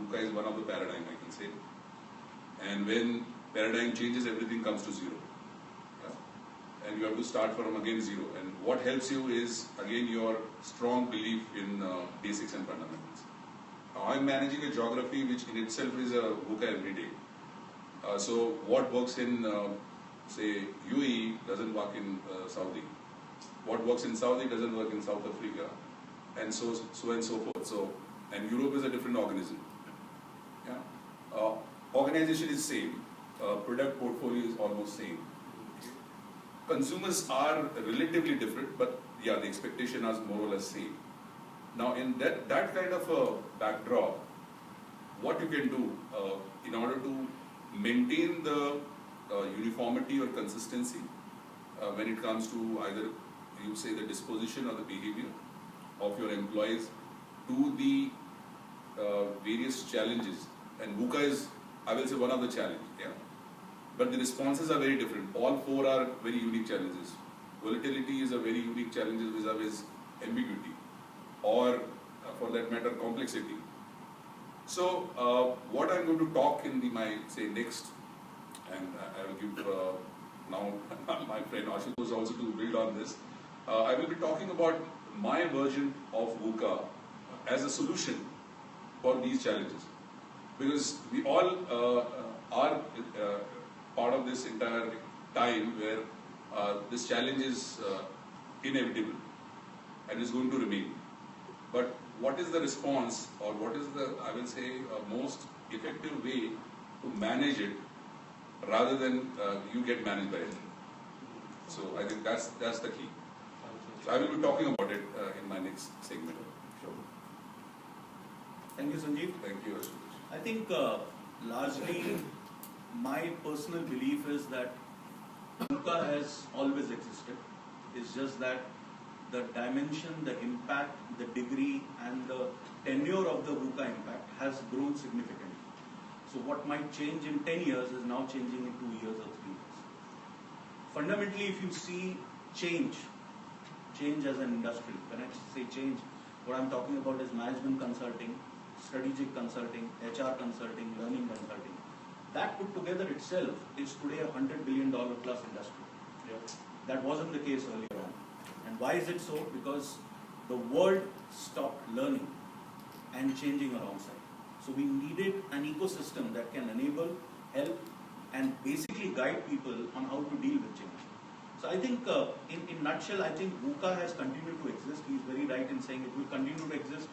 VUCA is one of the paradigm, I can say. And when paradigm changes, everything comes to zero. Yeah? And you have to start from again zero. And what helps you is again your strong belief in basics and fundamentals. I'm managing a geography which in itself is a VUCA every day. So what works in say UAE doesn't work in Saudi. What works in Saudi doesn't work in South Africa, and so and so forth. So, and Europe is a different organism. Yeah, organization is same, product portfolio is almost same. Consumers are relatively different, but yeah, the expectation is more or less same. Now, in that kind of a backdrop, what you can do in order to maintain the uniformity or consistency when it comes to either you say the disposition or the behavior of your employees to the various challenges, and VUCA is, I will say, one of the challenges. Yeah, but the responses are very different. All four are very unique challenges. Volatility is a very unique challenge vis-a-vis ambiguity, or for that matter, complexity. So, what I'm going to talk in my next, and I will give now my friend Ashutosh also to build on this. I will be talking about my version of VUCA as a solution for these challenges, because we all are part of this entire time where this challenge is inevitable and is going to remain. But what is the response, or what is the, I will say, most effective way to manage it rather than you get managed by it? So I think that's the key. So I will be talking about it in my next segment. Sure. Thank you, Sanjeev. Thank you, Ashutosh. I think largely my personal belief is that VUCA has always existed. It's just that the dimension, the impact, the degree and the tenure of the VUCA impact has grown significantly. So what might change in 10 years is now changing in 2 years or 3 years. Fundamentally, if you see change as an industry, when I say change, what I'm talking about is management consulting, strategic consulting, HR consulting, learning consulting. That put together itself is today a $100 billion plus industry. Yeah. That wasn't the case earlier on. And why is it so? Because the world stopped learning and changing alongside. So we needed an ecosystem that can enable, help, and basically guide people on how to deal with change. So I think, in nutshell, I think VUCA has continued to exist. He's very right in saying it will continue to exist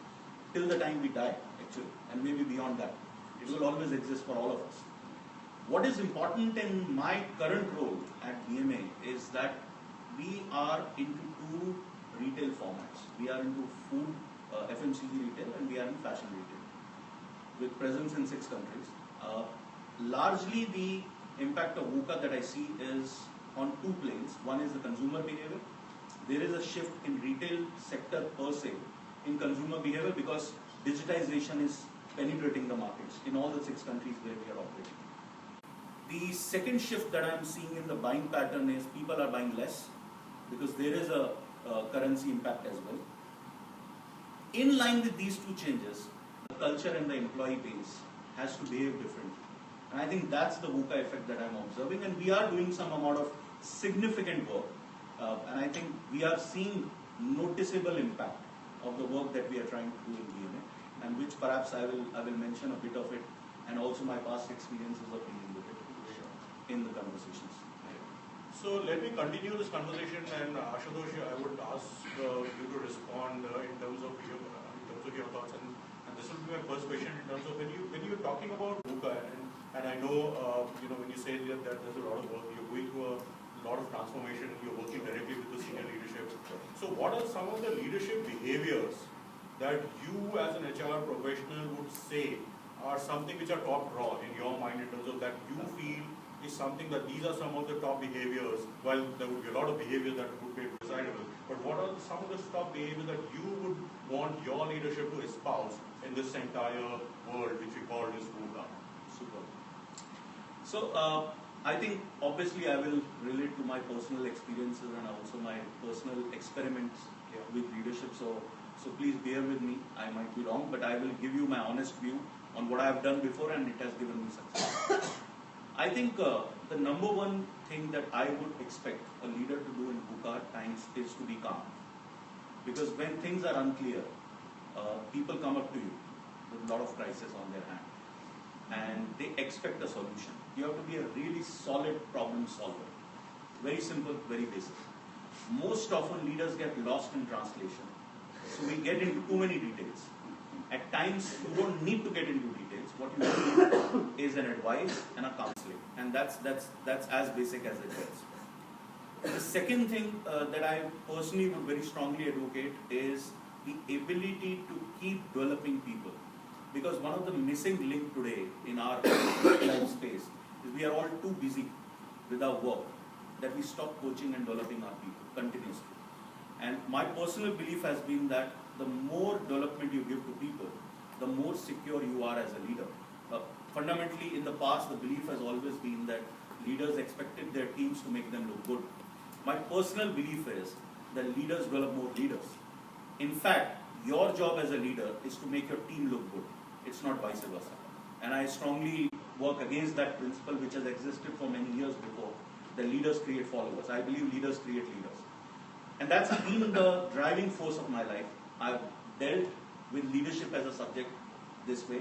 till the time we die, actually, and maybe beyond that. It will always exist for all of us. What is important in my current role at BMA is that we are into two retail formats. We are into food, FMCG retail, and we are in fashion retail, with presence in 6 countries. Largely, the impact of VUCA that I see is on 2 planes. One is the consumer behavior. There is a shift in retail sector per se in consumer behavior because digitization is penetrating the markets in all the 6 countries where we are operating. The second shift that I am seeing in the buying pattern is people are buying less because there is a currency impact as well. In line with these 2 changes, the culture and the employee base has to behave differently. And I think that's the VUCA effect that I'm observing, and we are doing some amount of significant work. And I think we are seeing noticeable impact of the work that we are trying to do in BMA, and which perhaps I will mention a bit of it, and also my past experiences of dealing with it in the conversations. So let me continue this conversation, and Ashutosh, I would ask you to respond in terms of your thoughts, and this will be my first question in terms of when you're talking about VUCA, and I know when you say that there's a lot of work, you're going through a lot of transformation, you're working directly with the senior leadership. So what are some of the leadership behaviors that you as an HR professional would say are something which are top draw in your mind in terms of that you feel is something that these are some of the top behaviors? Well, there would be a lot of behaviors that would be desirable, but what are some of the top behaviors that you would want your leadership to espouse in this entire world which we call this VUCA? Super. So I think obviously I will relate to my personal experiences and also my personal experiments with leadership. So please bear with me. I might be wrong, but I will give you my honest view on what I have done before, and it has given me success. I think the number one thing that I would expect a leader to do in VUCA times is to be calm. Because when things are unclear, people come up to you with a lot of crisis on their hand, and they expect a solution. You have to be a really solid problem solver. Very simple, very basic. Most often leaders get lost in translation. So we get into too many details. At times, you don't need to get into details. What you need is an advice and a counseling. And that's as basic as it gets. The second thing that I personally would very strongly advocate is the ability to keep developing people. Because one of the missing link today in our space is we are all too busy with our work that we stop coaching and developing our people continuously. And my personal belief has been that the more development you give to people, the more secure you are as a leader. Fundamentally, in the past, the belief has always been that leaders expected their teams to make them look good. My personal belief is that leaders develop more leaders. In fact, your job as a leader is to make your team look good. It's not vice versa. And I strongly work against that principle which has existed for many years before. The leaders create followers. I believe leaders create leaders. And that's been the driving force of my life. I've dealt with leadership as a subject this way.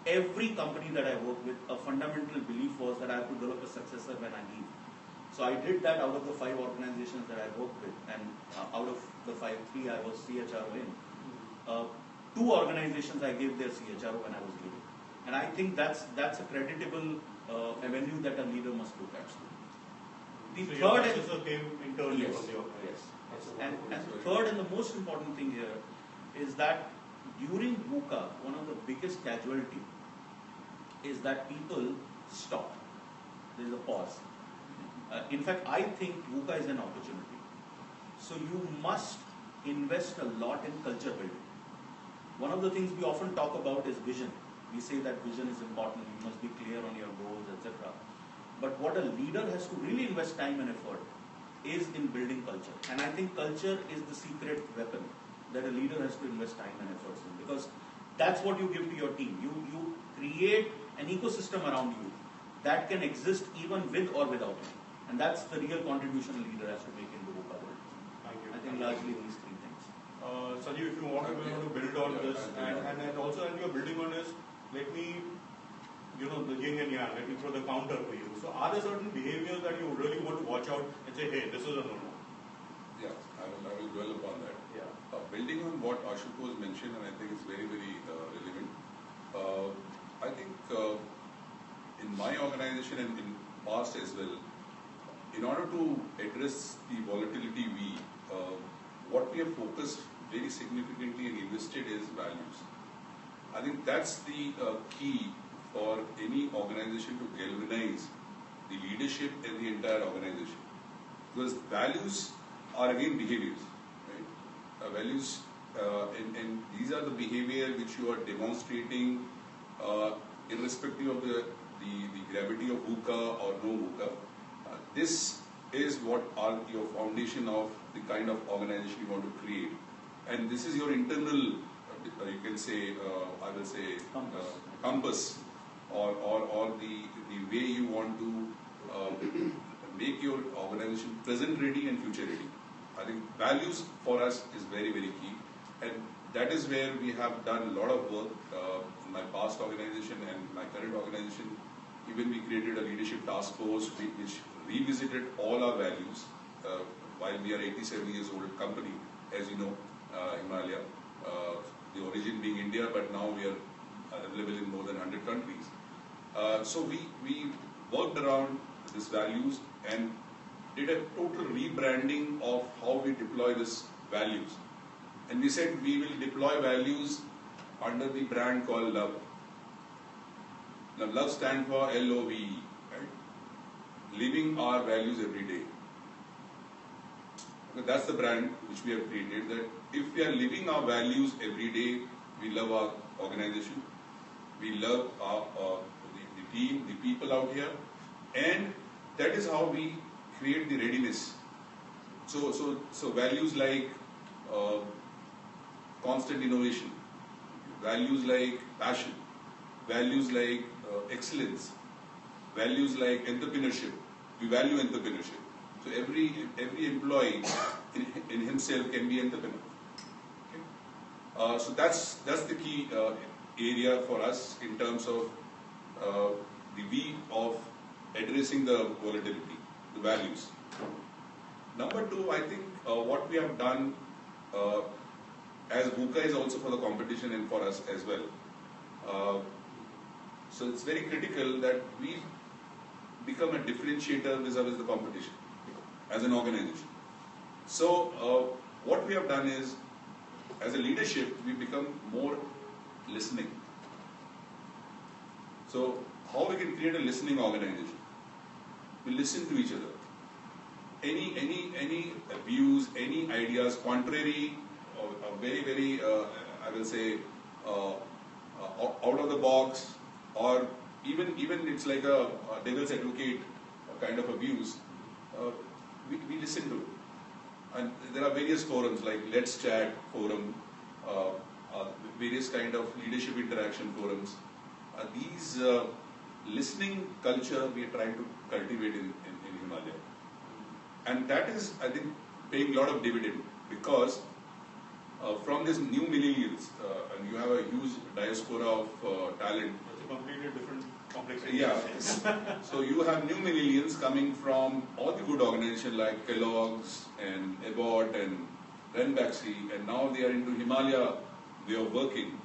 Every company that I work with, a fundamental belief was that I have to develop a successor when I leave. So I did that out of the 5 organizations that I worked with, and out of the 5, 3 I was CHRO in. 2 organizations I gave their CHRO when I was leaving. And I think that's a creditable avenue that a leader must look at. The so third your successor came internally yes, from the organization. yes. And the third and the most important thing here is that during VUCA, one of the biggest casualty is that people stop. There is a pause. In fact, I think VUCA is an opportunity. So you must invest a lot in culture building. One of the things we often talk about is vision. We say that vision is important, you must be clear on your goals, etc. But what a leader has to really invest time and effort is in building culture. And I think culture is the secret weapon that a leader has to invest time and efforts in. Because that's what you give to your team. You create an ecosystem around you that can exist even with or without you. And that's the real contribution a leader has to make in the VUCA world. Thank you. I think largely these 3 things. Sanjeev, if you want to build on this, and also when you're building on this, let me, the yin and yang, let me throw the counter to you. So are there certain behaviors that you really want to watch out and say, hey, this is a no-no? Yeah, I will dwell upon that. Yeah. Building on what Ashutosh mentioned, and I think it's very, very relevant. I think in my organization and in past as well, in order to address the volatility, what we have focused very significantly and invested is values. I think that's the key for any organization to galvanize the leadership and the entire organization. Because values are again behaviors, right? Values, and these are the behavior which you are demonstrating irrespective of the gravity of VUCA or no VUCA. This is what are your foundation of the kind of organization you want to create. And this is your internal, you can say, I will say, compass or the way you want to make your organization present ready and future ready. I think values for us is very, very key. And that is where we have done a lot of work in my past organization and my current organization. Even we created a leadership task force which revisited all our values while we are 87 years old company, as you know, Himalaya. The origin being India, but now we are available in more than 100 countries. So we worked around these values and did a total rebranding of how we deploy these values. And we said we will deploy values under the brand called Love. Now, Love stands for LOVE, right? Living our values every day. Okay, that's the brand which we have created, that if we are living our values every day, we love our organization, we love the team, the people out here, and that is how we create the readiness. So values like constant innovation, values like passion, values like excellence, values like entrepreneurship. We value entrepreneurship. So every employee in himself can be entrepreneur. Okay? So that's the key area for us in terms of the V of addressing the volatility, the values. Number two, I think what we have done as VUCA is also for the competition and for us as well. So it's very critical that we become a differentiator vis-a-vis the competition as an organization. So what we have done is, as a leadership, we become more listening. So how we can create a listening organization? We listen to each other. Any views, any ideas, contrary, or very, I will say, out of the box, or even it's like a devil's advocate kind of a views, we listen to it. And there are various forums like Let's Chat forum, various kind of leadership interaction forums. These listening culture we are trying to cultivate in Himalaya. And that is, I think, paying a lot of dividend, because from this new millennials, and you have a huge diaspora of talent. It's a completely different complexity. Yeah. So you have new millennials coming from all the good organizations like Kellogg's and Abbott and Ranbaxy, and now they are into Himalaya way of working.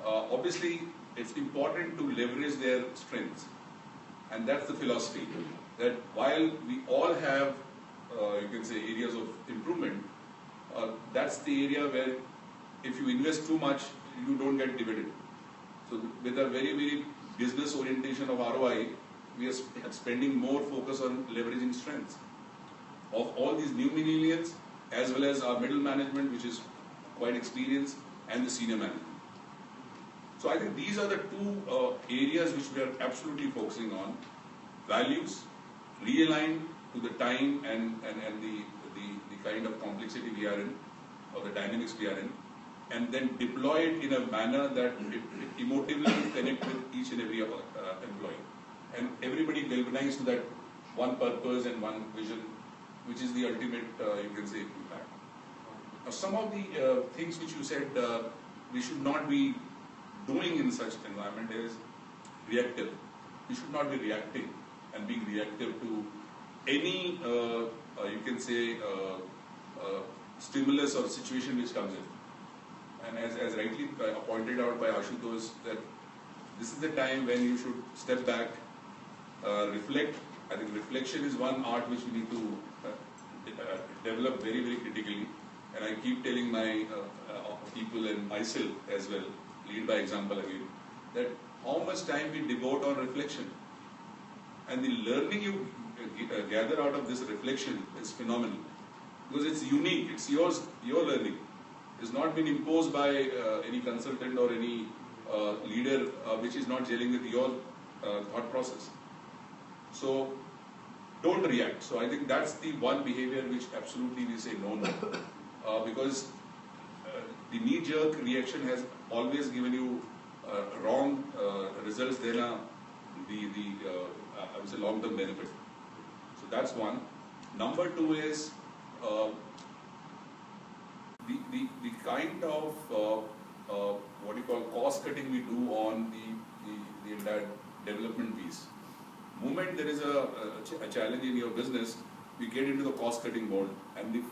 Obviously, it's important to leverage their strengths, and that's the philosophy. That while we all have, you can say, areas of improvement, that's the area where if you invest too much, you don't get dividend. So with a very business orientation of ROI, we are spending more focus on leveraging strengths of all these new millennials, as well as our middle management, which is quite experienced, and the senior management. So I think these are the two areas which we are absolutely focusing on: values, realigned to the time and the kind of complexity we are in, or the dynamics we are in, and then deploy it in a manner that it emotively connect with each and every employee, and everybody galvanized to that one purpose and one vision, which is the ultimate, you can say, impact. Now, some of the things which you said we should not be doing in such environment is reactive. We should not be reacting and being reactive to any, you can say, stimulus or situation which comes in. And as rightly pointed out by Ashutosh, that this is the time when you should step back, reflect. I think reflection is one art which we need to develop very critically. And I keep telling my people and myself as well, lead by example again, that how much time we devote on reflection. And the learning you gather out of this reflection is phenomenal. Because it's unique, it's yours, your learning. It's not been imposed by any consultant or any leader which is not gelling with your thought process. So don't react. So I think that's the one behavior which absolutely we say no. Because the knee-jerk reaction has always given you wrong results than I would say long-term benefit. So that's one. Number two is the kind of what you call cost cutting we do on the entire development piece. Moment there is a challenge in your business, we get into the cost cutting mode, and the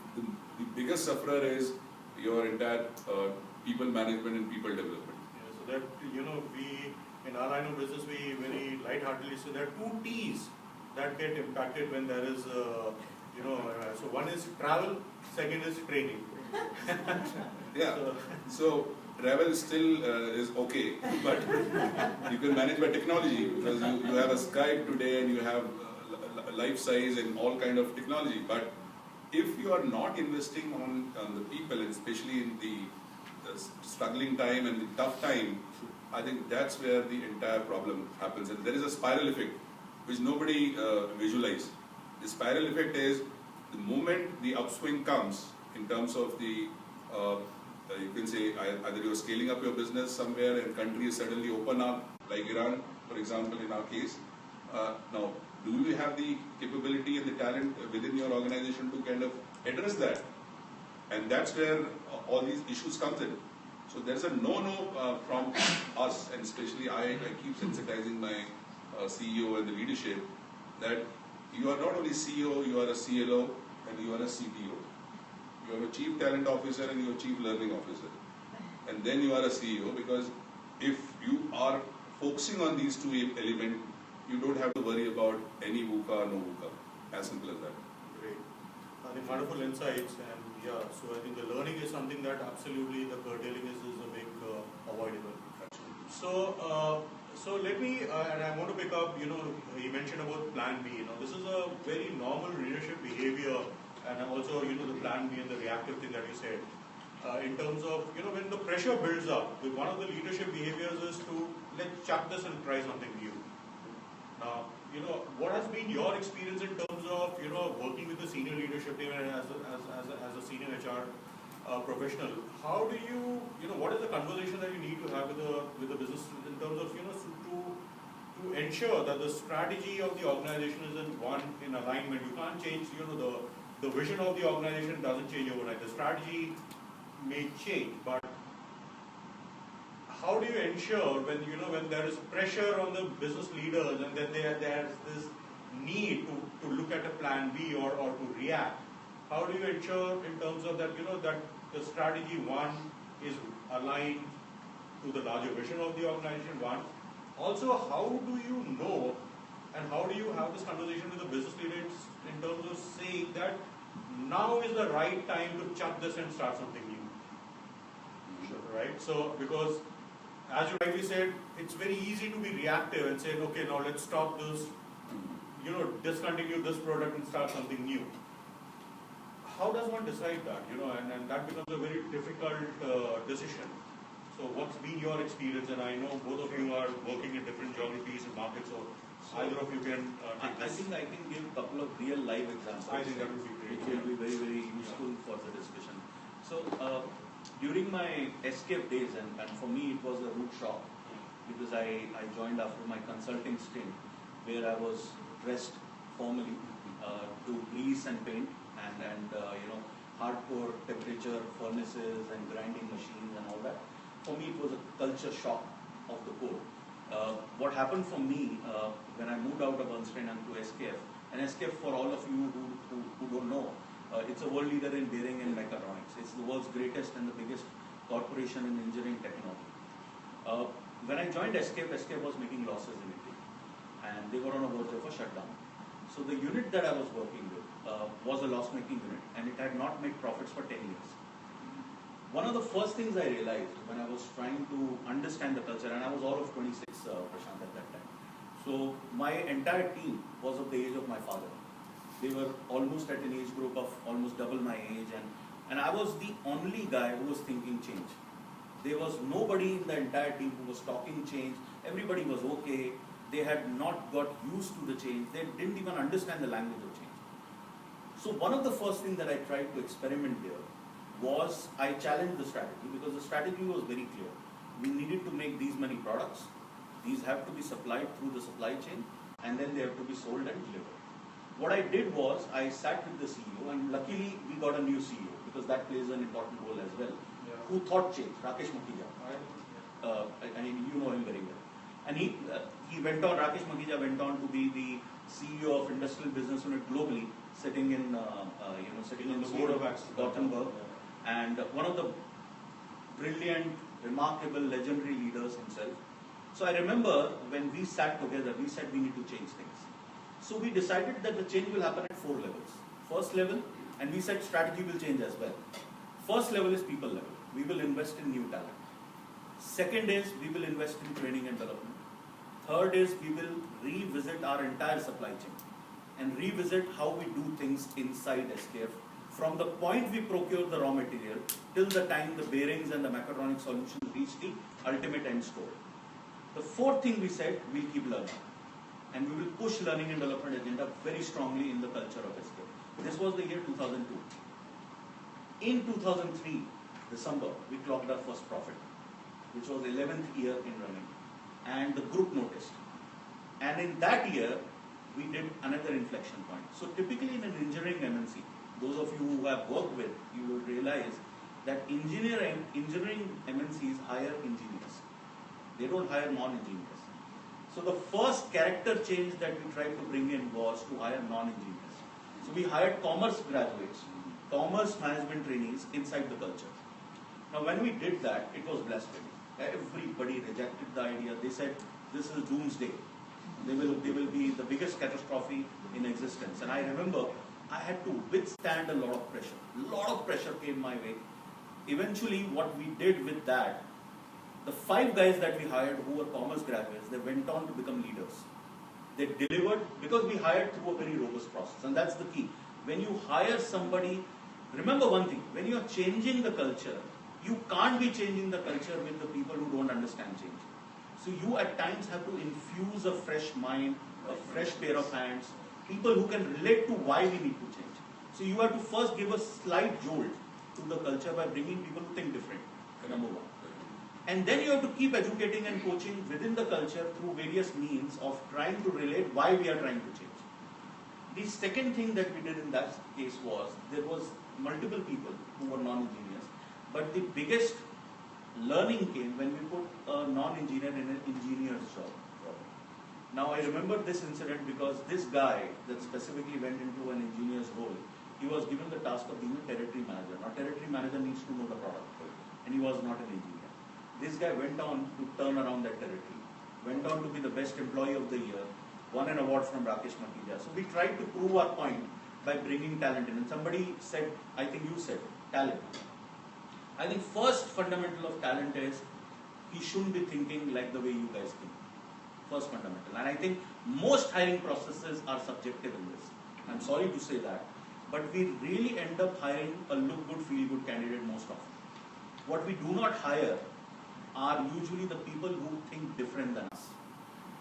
biggest sufferer is your entire people management and people development. Yeah, so that, we in our line of business, we very lightheartedly say there are two T's that get impacted when there is so one is travel, second is training. Yeah. So travel still is okay, but you can manage by technology, because you have a Skype today and you have life size and all kind of technology. But if you are not investing on the people, and especially in the struggling time and the tough time, I think that's where the entire problem happens. And there is a spiral effect which nobody visualizes. The spiral effect is the moment the upswing comes in terms of the, you can say either you're scaling up your business somewhere and countries suddenly open up, like Iran, for example, in our case. Now, do you have the capability and the talent within your organization to kind of address that? And that's where all these issues comes in. So there's a no-no from us, and especially I keep sensitizing my CEO and the leadership that you are not only CEO, you are a CLO and you are a CTO. You are a Chief Talent Officer and you are Chief Learning Officer. And then you are a CEO, because if you are focusing on these two elements, you don't have to worry about any VUCA or no VUCA. As simple as that. Great. I think wonderful insights, and yeah, so I think the learning is something that absolutely the curtailing is a big avoidable. So let me, and I want to pick up, you mentioned about plan B. This is a very normal leadership behavior, and also, the plan B and the reactive thing that you said. In terms of, when the pressure builds up, one of the leadership behaviors is to, let's chuck this and try something new. Now, what has been your experience in terms of, working with the senior leadership team and as a senior HR professional? How do you, what is the conversation that you need to have with the business in terms of, to ensure that the strategy of the organization is in alignment? You can't change, the vision of the organization doesn't change overnight. The strategy may change, but how do you ensure when there is pressure on the business leaders and that there's this need to look at a plan B or to react? How do you ensure in terms of that, that the strategy one is aligned to the larger vision of the organization one? Also, how do you know and how do you have this conversation with the business leaders in terms of saying that now is the right time to chuck this and start something new? Sure. Right? So, because as you rightly said, it's very easy to be reactive and say, okay, now let's stop this, discontinue this product and start something new. How does one decide that, and that becomes a very difficult decision. So what's been your experience? And I know both of you are working in different geographies and markets, so either of you can take I this. think I can give a couple of real live examples. I think that would be great. Which will be very, very useful for the discussion. So, during my escape days, and for me it was a rude shock, because I joined after my consulting stint, where I was dressed formally to grease and paint, and hardcore temperature furnaces and grinding machines and all that. For me, it was a culture shock of the core. What happened for me when I moved out of Bernstein and to SKF, and SKF, for all of you who don't know, it's a world leader in bearing and mechatronics. It's the world's greatest and the biggest corporation in engineering technology. When I joined SKF, SKF was making losses in Italy, and they were on a verge of a shutdown. So the unit that I was working with was a loss-making unit, and it had not made profits for 10 years. One of the first things I realized when I was trying to understand the culture, and I was all of 26, Prashant, at that time. So my entire team was of the age of my father. They were almost at an age group of almost double my age, and I was the only guy who was thinking change. There was nobody in the entire team who was talking change. Everybody was okay. They had not got used to the change. They didn't even understand the language of change. So one of the first things that I tried to experiment there was I challenged the strategy, because the strategy was very clear. We needed to make these many products. These have to be supplied through the supply chain, and then they have to be sold and delivered. What I did was I sat with the CEO, and luckily we got a new CEO, because that plays an important role as well, who thought change, Rakesh Makhija. I mean, you know him very well. And he went on, Rakesh Makhija went on to be the CEO of Industrial Business Unit globally, sitting in the board of Gothenburg, and one of the brilliant, remarkable, legendary leaders himself. So I remember when we sat together, we said we need to change things. So we decided that the change will happen at 4 levels. First level, and we said strategy will change as well. First level is people level. We will invest in new talent. Second is we will invest in training and development. Third is we will revisit our entire supply chain and revisit how we do things inside SKF, from the point we procure the raw material till the time the bearings and the mechatronic solution reach the ultimate end store. The fourth thing we said, we'll keep learning. And we will push learning and development agenda very strongly in the culture of SKF. This was the year 2002. In 2003, December, we clocked our first profit, which was 11th year in running. and the group noticed. And in that year, we did another inflection point. So typically in an engineering MNC, those of you who have worked with, you will realize that engineering MNCs hire engineers. They don't hire non-engineers. So the first character change that we tried to bring in was to hire non-engineers. So we hired commerce graduates, commerce management trainees inside the culture. Now when we did that, it was blasphemy. Everybody rejected the idea. They said, this is doomsday. They will be the biggest catastrophe in existence. And I remember I had to withstand a lot of pressure. A lot of pressure came my way. Eventually what we did with that, the 5 guys that we hired who were commerce graduates, they went on to become leaders. They delivered because we hired through a very robust process. And that's the key. When you hire somebody, remember one thing, when you're changing the culture, you can't be changing the culture with the people who don't understand change. So you at times have to infuse a fresh mind, a fresh pair of hands, people who can relate to why we need to change. So you have to first give a slight jolt to the culture by bringing people who think different, number one. And then you have to keep educating and coaching within the culture through various means of trying to relate why we are trying to change. The second thing that we did in that case was, there was multiple people who were non-engineers, but the biggest learning came when we put a non-engineer in an engineer's job. Now I remember this incident because this guy that specifically went into an engineer's role, he was given the task of being a territory manager. Now territory manager needs to know the product, and he was not an engineer. This guy went on to turn around that territory, went on to be the best employee of the year, won an award from Rakesh Makhija. So we tried to prove our point by bringing talent in. And somebody said, I think you said, talent. I think first fundamental of talent is he shouldn't be thinking like the way you guys think. First fundamental. And I think most hiring processes are subjective in this. I'm sorry to say that, but we really end up hiring a look good, feel good candidate most often. What we do not hire are usually the people who think different than us.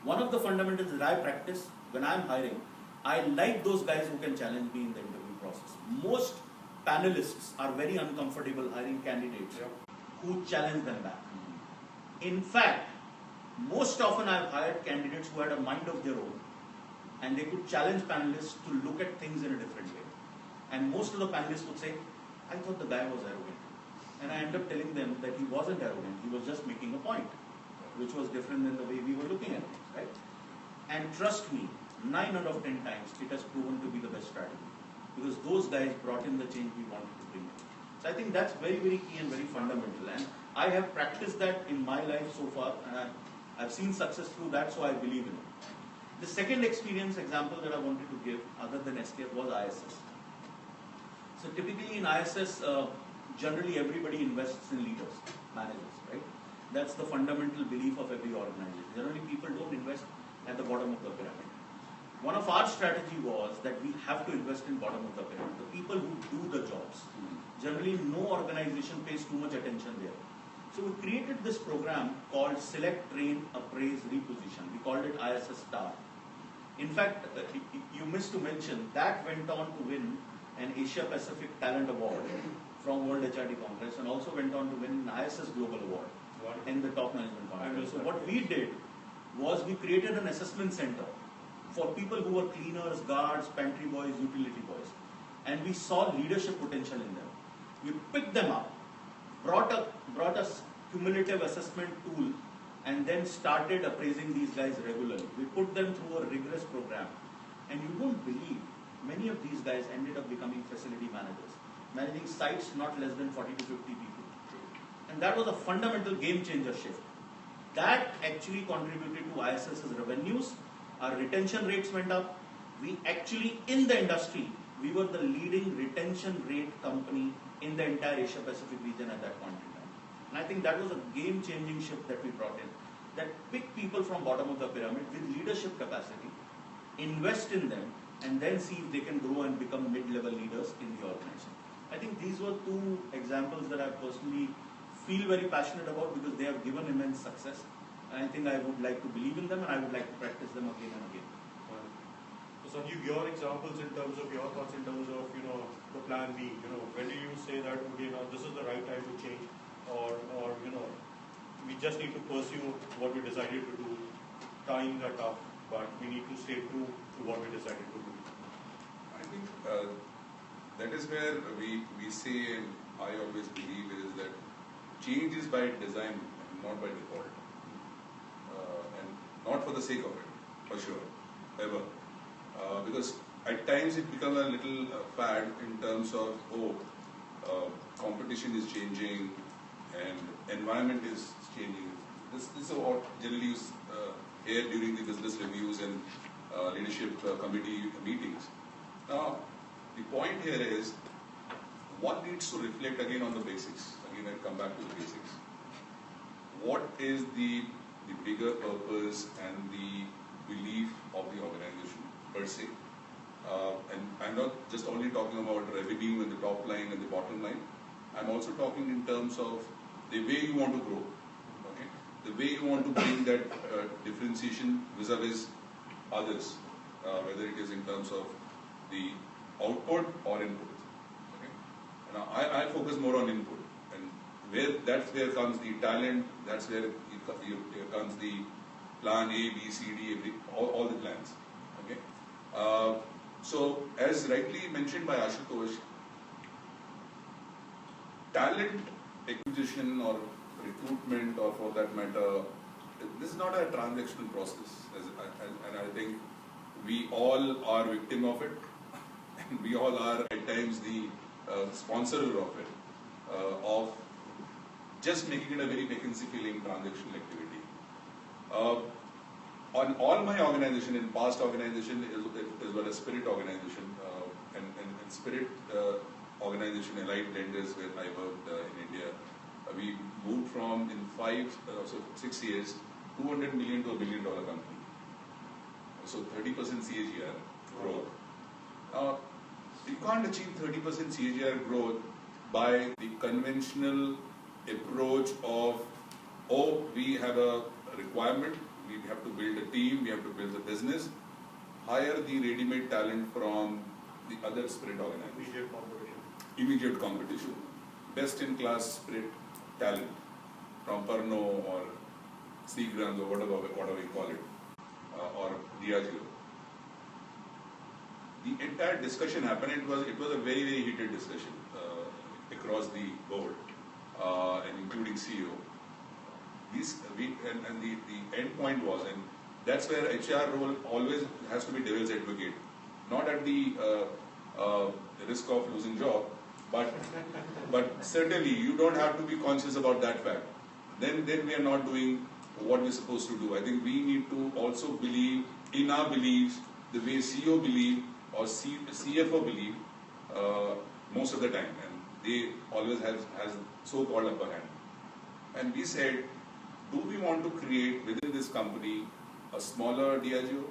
One of the fundamentals that I practice when I'm hiring, I like those guys who can challenge me in the interview process. Most panelists are very uncomfortable hiring candidates who challenge them back. In fact, most often I've hired candidates who had a mind of their own and they could challenge panelists to look at things in a different way. And most of the panelists would say, I thought the guy was arrogant. And I end up telling them that he wasn't arrogant, he was just making a point, which was different than the way we were looking at things, right? And trust me, 9 out of 10 times it has proven to be the best strategy. Because those guys brought in the change we wanted to bring in. So I think that's very, very key and very fundamental. And I have practiced that in my life so far, and I've seen success through that, so I believe in it. The second experience example that I wanted to give, other than SKF, was ISS. So typically in ISS, generally everybody invests in leaders, managers, right? That's the fundamental belief of every organization. Generally people don't invest at the bottom of the pyramid. One of our strategy was that we have to invest in bottom of the pyramid, the people who do the jobs. Generally no organization pays too much attention there. So we created this program called Select, Train, Appraise, Reposition. We called it ISS Star. In fact, you missed to mention, that went on to win an Asia Pacific Talent Award from World HRD Congress, and also went on to win an ISS Global Award in the top management conference. So what we did was we created an assessment center for people who were cleaners, guards, pantry boys, utility boys. And we saw leadership potential in them. We picked them up, brought a cumulative assessment tool, and then started appraising these guys regularly. We put them through a rigorous program. And you won't believe, many of these guys ended up becoming facility managers, managing sites not less than 40 to 50 people. And that was a fundamental game changer shift. That actually contributed to ISS's revenues. Our retention rates went up. We actually, in the industry, we were the leading retention rate company in the entire Asia Pacific region at that point in time. And I think that was a game changing shift that we brought in. That pick people from bottom of the pyramid with leadership capacity, invest in them, and then see if they can grow and become mid-level leaders in the organization. I think these were 2 examples that I personally feel very passionate about because they have given immense success. And I think I would like to believe in them and I would like to practice them again and again. So Sanjeev, your examples in terms of your thoughts in terms of, the plan B, when do you say that, okay, now this is the right time to change, or we just need to pursue what we decided to do. Times are tough, but we need to stay true to what we decided to do. I think that is where we say, and I always believe, is that change is by design and not by default. And not for the sake of it, for sure, ever. Because at times it becomes a little fad in terms of, competition is changing and environment is changing. This is what generally is here during the business reviews and leadership committee meetings. Now, the point here is, one needs to reflect again on the basics. Again, I'll come back to the basics. What is the bigger purpose and the belief of the organization per se? And I'm not just only talking about revenue and the top line and the bottom line. I'm also talking in terms of the way you want to grow, okay? The way you want to bring that differentiation vis-a-vis others, whether it is in terms of the output or input. Okay? Now, I focus more on input, and that's where comes the talent. That's where here comes the plan A, B, C, D, all the plans. Okay. So, as rightly mentioned by Ashutosh, talent acquisition or recruitment, or for that matter, this is not a transactional process, and I think we all are victim of it, and we all are at times the sponsor of it, of just making it a very vacancy-filling transactional activity. On all my organization, in past organization, as well as Spirit organization, and Spirit organization, Allied Blenders, where I worked in India, we moved from, in 6 years, 200 million to $1 billion company. So 30% CAGR growth. Now, you can't achieve 30% CAGR growth by the conventional approach of, we have a requirement, we have to build a team, we have to build a business, hire the ready-made talent from the other Spirit organization. Immediate competition. Best-in-class Spirit talent from Pernod or Seagram's or whatever we call it, or Diageo. The entire discussion happened. It was a very, very heated discussion across the board, and including CEO. The end point was, and that's where HR role always has to be devil's advocate, not at the risk of losing job, but certainly you don't have to be conscious about that fact. Then we are not doing what we're supposed to do. I think we need to also believe in our beliefs the way CEO believe or CFO believe most of the time, and they always has so-called upper hand. And we said, do we want to create within this company a smaller Diageo?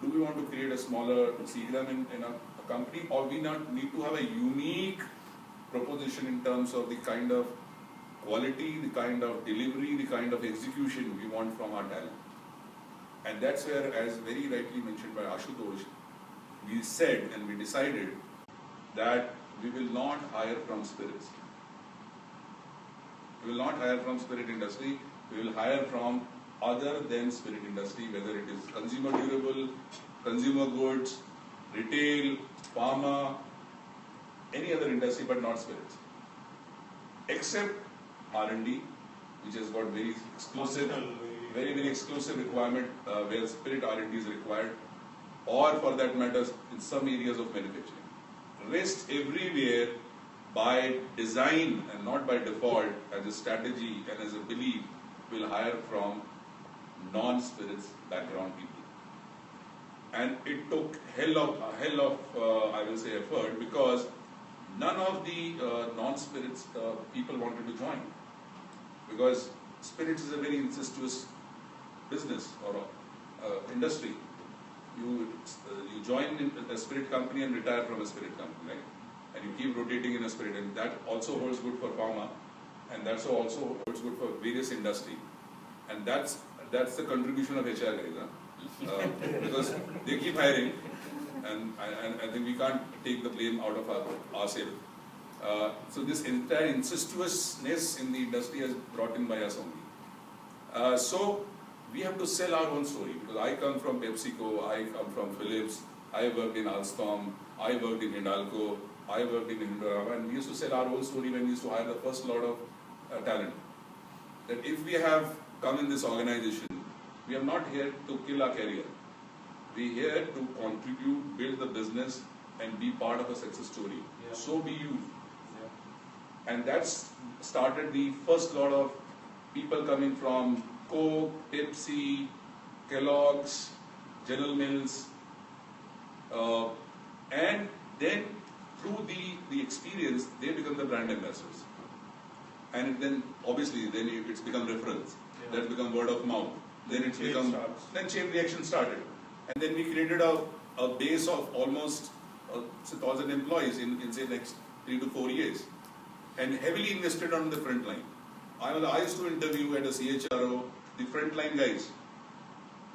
Do we want to create a smaller Seagram in a company, or we not need to have a unique proposition in terms of the kind of quality, the kind of delivery, the kind of execution we want from our talent? And that's where, as very rightly mentioned by Ashutosh, we said and we decided that we will not hire from spirits. We will not hire from spirit industry. We will hire from other than spirit industry, whether it is consumer durable, consumer goods, retail, pharma, any other industry, but not spirits. Except R&D, which has got very exclusive, very exclusive requirement where spirit R&D is required, or for that matter, in some areas of manufacturing. Rest everywhere by design and not by default, as a strategy and as a belief, will hire from non-spirits background people. And it took hell of I will say effort, because none of the non-spirits people wanted to join, because spirits is a very incestuous business or industry. You join in a spirit company and retire from a spirit company, right? And you keep rotating in a spirit, and that also holds good for pharma, and that's also holds good for various industry, and that's the contribution of HR guys, huh? Because they keep hiring, and I think we can't take the blame out of ourselves. So this entire incestuousness in the industry is brought in by us only. So we have to sell our own story, because I come from PepsiCo, I come from Philips, I worked in Alstom, I worked in Hindalco, I worked in Indorama, and we used to sell our own story when we used to hire the first lot of talent. That if we have come in this organization, we are not here to kill our career. We are here to contribute, build the business, and be part of a success story. Yeah. So be you. Yeah. And that's started the first lot of people coming from Coke, Pepsi, Kellogg's, General Mills, and then through the experience, they become the brand ambassadors. And then obviously it's become reference. Yeah. That's become word of mouth. Then it's Chain become starts. then chain reaction started. And then we created a base of almost 1,000 employees in say next 3 to 4 years, and heavily invested on the front line. I used to interview at a CHRO the frontline guys,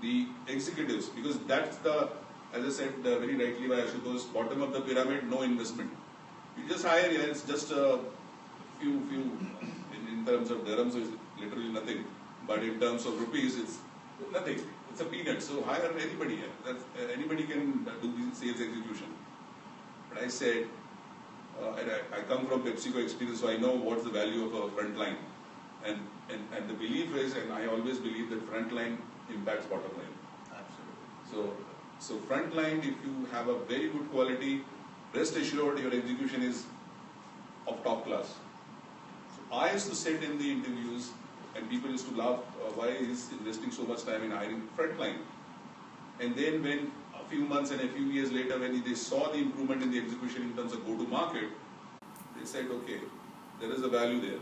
the executives, because that's the, as I said very rightly by Ashutosh, bottom of the pyramid, no investment. You just hire, yeah, it's just a few in terms of dirhams, it's literally nothing, but in terms of rupees, it's nothing. It's a peanut. So hire anybody. Yeah. That's, anybody can do the sales execution. But I said, and I come from PepsiCo experience, so I know what's the value of a front line. And the belief is, and I always believe that front line impacts bottom line. Absolutely. So front line, if you have a very good quality, rest assured your execution is of top class. So I used to sit in the interviews and people used to laugh, why is investing so much time in hiring front line? And then when a few months and a few years later, when they saw the improvement in the execution in terms of go-to-market, they said, okay, there is a value there.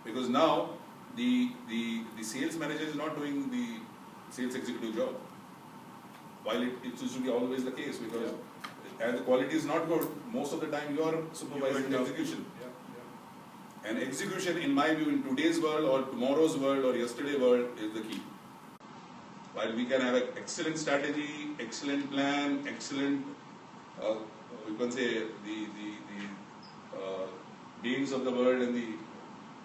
Because now the sales manager is not doing the sales executive job. While it used to be always the case, because and the quality is not good, most of the time you are supervising the execution. And execution, in my view, in today's world or tomorrow's world or yesterday's world is the key. While we can have an excellent strategy, excellent plan, excellent, we can say the beings of the world and the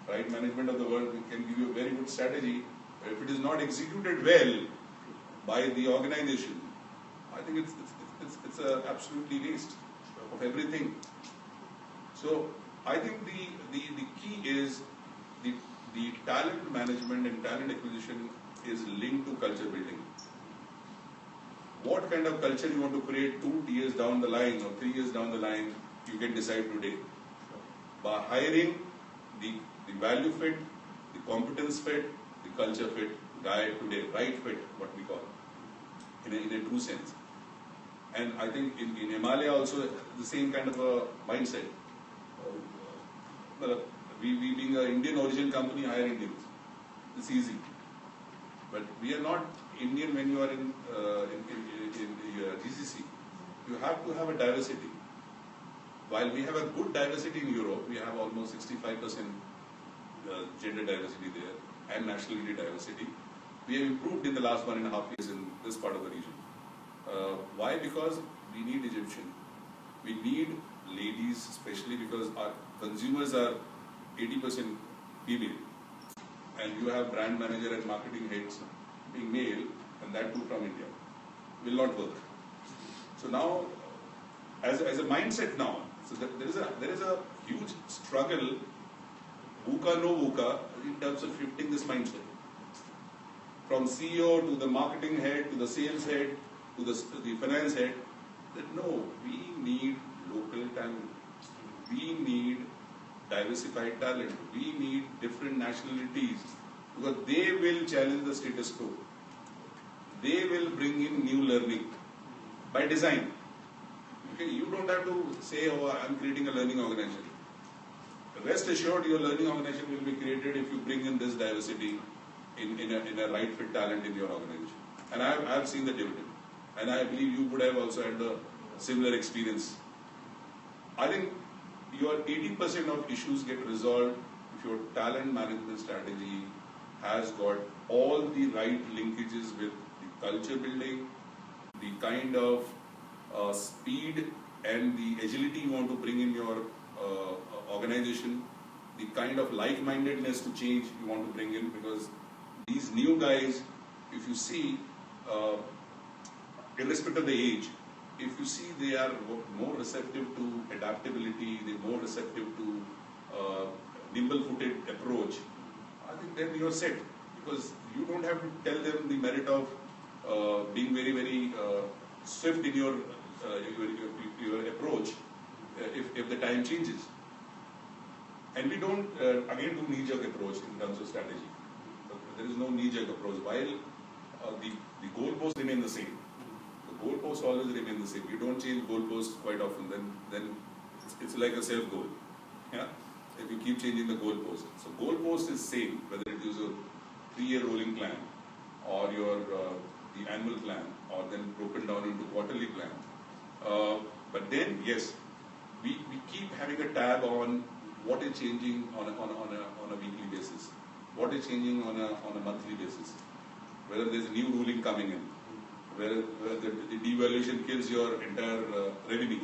right management of the world, we can give you a very good strategy. But if it is not executed well by the organization, I think it's a absolutely waste of everything. So I think the key is the talent management and talent acquisition is linked to culture building. What kind of culture you want to create 2 years down the line or 3 years down the line, you can decide today. By hiring the value fit, the competence fit, the culture fit guy today, right fit, what we call, in a true sense. And I think in Himalaya also the same kind of a mindset. We being an Indian origin company, hire Indians. It's easy. But we are not Indian when you are in GCC. You have to have a diversity. While we have a good diversity in Europe, we have almost 65% gender diversity there and nationality diversity. We have improved in the last 1.5 years in this part of the region. Why? Because we need Egyptian. We need ladies, especially because our consumers are 80% female. And you have brand manager and marketing heads being male, and that too from India. Will not work. So now, as a mindset now, so there is a huge struggle, VUCA, no VUCA, in terms of shifting this mindset. From CEO to the marketing head, to the sales head, to the finance head, that no, we need local talent. We need diversified talent. We need different nationalities, because they will challenge the status quo. They will bring in new learning by design. Okay, you don't have to say, oh, I'm creating a learning organization. Rest assured, your learning organization will be created if you bring in this diversity in a right fit talent in your organization. And I have seen the dividend. And I believe you would have also had the similar experience. I think your 80% of issues get resolved if your talent management strategy has got all the right linkages with the culture building, the kind of speed and the agility you want to bring in your organization, the kind of like-mindedness to change you want to bring in, because these new guys, if you see, irrespective of the age, if you see they are more receptive to adaptability, they're more receptive to nimble-footed approach, I think then you're set. Because you don't have to tell them the merit of being very, very swift in your approach if the time changes. And we don't, again, do knee-jerk approach in terms of strategy. There is no knee-jerk approach. While the goalposts remain the same. The goalposts always remain the same. You don't change goalposts quite often, then it's like a self-goal. Yeah? If you keep changing the goalpost. So goalpost is same, whether it is a 3-year rolling plan or your the annual plan or then broken down into quarterly plan. But then, yes, we keep having a tab on what is changing on a weekly basis, what is changing on a monthly basis, whether there's a new ruling coming in, whether the devaluation kills your entire revenue.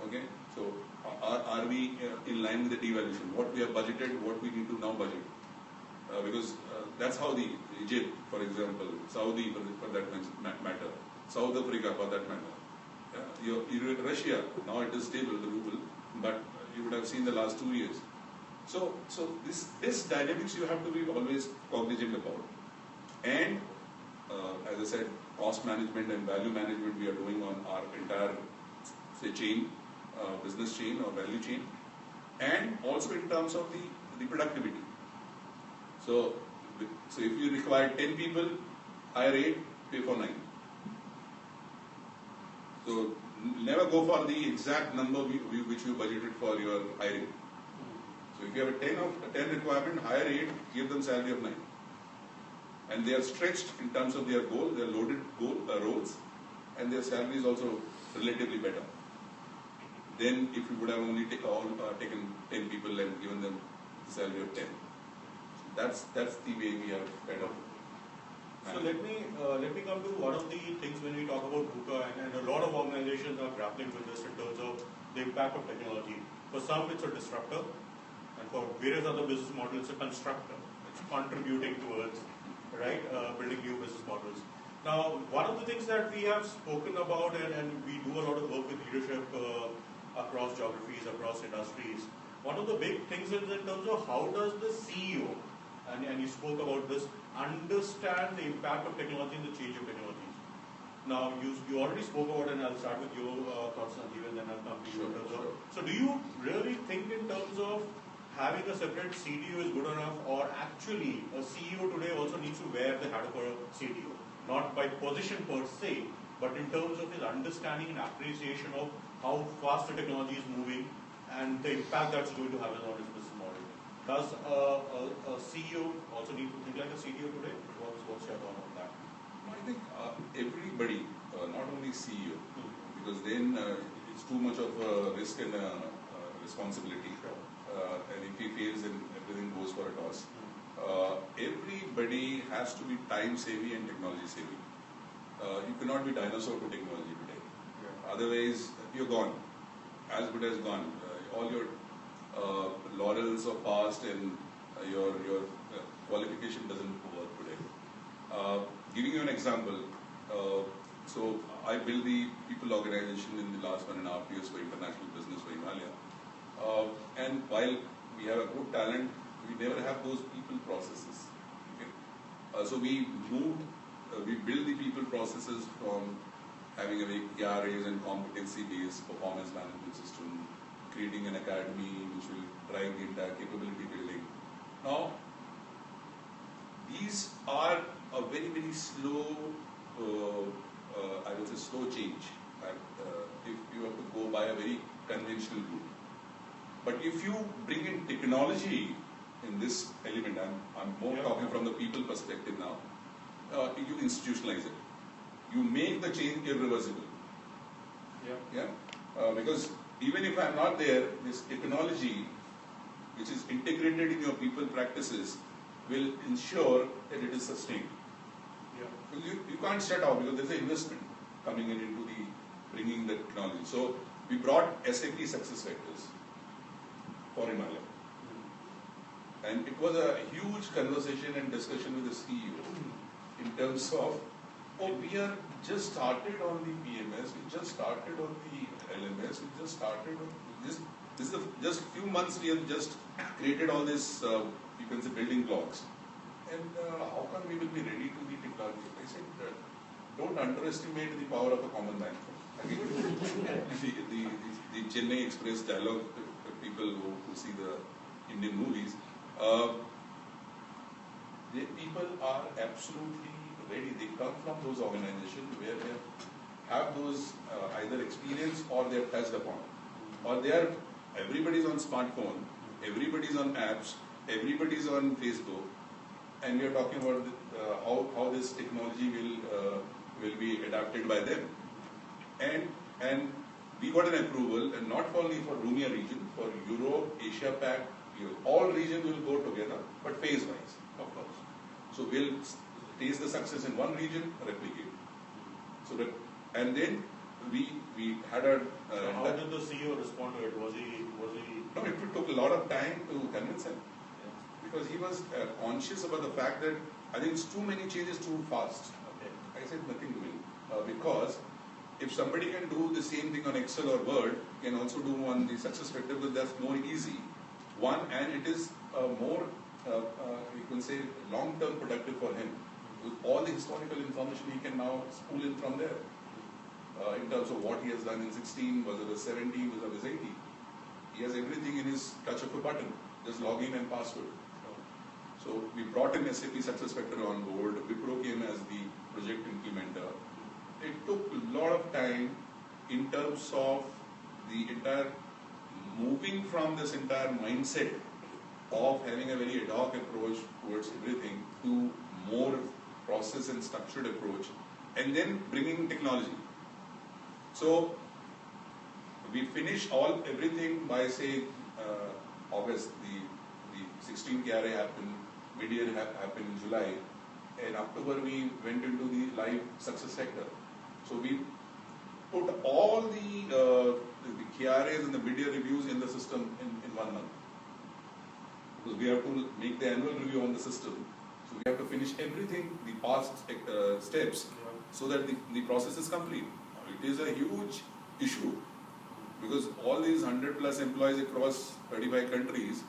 Okay, so are we in line with the devaluation? What we have budgeted, what we need to now budget, because that's how the Egypt, for example, Saudi for that matter, South Africa for that matter. Russia, now it is stable, the ruble, but you would have seen the last 2 years. So this dynamics you have to be always cognizant about. And as I said, cost management and value management we are doing on our entire, say, chain, business chain or value chain, and also in terms of the productivity. So if you require 10 people, hire 8, pay for 9. So never go for the exact number which you budgeted for your hiring. So if you have a 10 requirement, hire 8, give them salary of 9. And they are stretched in terms of their goal, they are loaded roles, and their salary is also relatively better than if you would have only taken 10 people and given them the salary of 10. That's the way we have kind of. So let me come to one of the things when we talk about VUCA, and a lot of organizations are grappling with this in terms of the impact of technology. For some, it's a disruptor, and for various other business models, it's a constructor. It's contributing towards building new business models. Now, one of the things that we have spoken about, and we do a lot of work with leadership across geographies, across industries. One of the big things is in terms of how does the CEO, and you spoke about this, understand the impact of technology and the change of technologies. Now, you already spoke about, and I'll start with your thoughts, Sanjeev, and then I'll come to you. Sure. So do you really think in terms of having a separate CTO is good enough, or actually a CEO today also needs to wear the hat of a CTO? Not by position per se, but in terms of his understanding and appreciation of how fast the technology is moving and the impact that's going to have on his business model. Does a CEO also need to think like a CTO today? What's your thought on that? I think everybody, not only CEO, because then it's too much of a risk and a responsibility. And if he fails, then everything goes for a toss. Everybody has to be time savvy and technology savvy. You cannot be dinosaur to technology today. Yeah. Otherwise, you're gone. As good as gone. All your laurels of past and your qualification doesn't work today. Giving you an example, so I built the people organization in the last 1.5 years for international business for Himalaya. And while we have a good talent, we never have those people processes. Okay? So we build the people processes from having a very KRAs and competency-based performance management system, creating an academy which will drive the entire capability building. Now, these are a very, very slow, I would say slow change. If you have to go by a very conventional route. But if you bring in technology in this element, I'm more talking from the people perspective now, you institutionalize it. You make the change irreversible. Because even if I'm not there, this technology, which is integrated in your people practices, will ensure that it is sustained. You can't shut out because there's an investment coming in into the bringing the technology. So we brought SAP SuccessFactors for Himalaya. And it was a huge conversation and discussion with the CEO in terms of, oh, we are just started on the PMS, we just started on the LMS, we just started on this is just few months we have just created all this, you can say, building blocks. And how come we will be ready to the technology? I said, don't underestimate the power of a common man. Again, the Chennai Express dialogue, people who see the Indian movies, the people are absolutely ready. They come from those organizations where they have those either experience or they have touched upon, or they are. Everybody's on smartphone, everybody's on apps, everybody's on Facebook, and we are talking about how this technology will be adapted by them. And we got an approval, and not only for Rumia region, for Europe, Asia Pac, all regions will go together, but phase-wise, of course. So we'll taste the success in one region, replicate. So that, and then we had a. So how did the CEO respond to it? Was he? No, it took a lot of time to convince him, because he was conscious about the fact that I think it's too many changes too fast. Okay. I said nothing to him, because if somebody can do the same thing on Excel or Word, can also do on the success factor, because that's more easy. One, and it is more, you can say, long-term productive for him. With all the historical information, he can now spool in from there. In terms of what he has done in 16, was it a 17, was it a 80. He has everything in his touch of a button, just login and password. So we brought in SAP SuccessFactors on board. Wipro came as the project implementer. It took a lot of time in terms of the entire moving from this entire mindset of having a very ad hoc approach towards everything to more process and structured approach, and then bringing technology. So we finished everything by say August. The 16 KRA happened, mid-year happened in July, and October we went into the live success sector. So we put all the KRAs and the mid-year reviews in the system in 1 month, because we have to make the annual review on the system. So we have to finish everything, the past steps, so that the process is complete. It is a huge issue, because all these 100+ employees across 35 countries,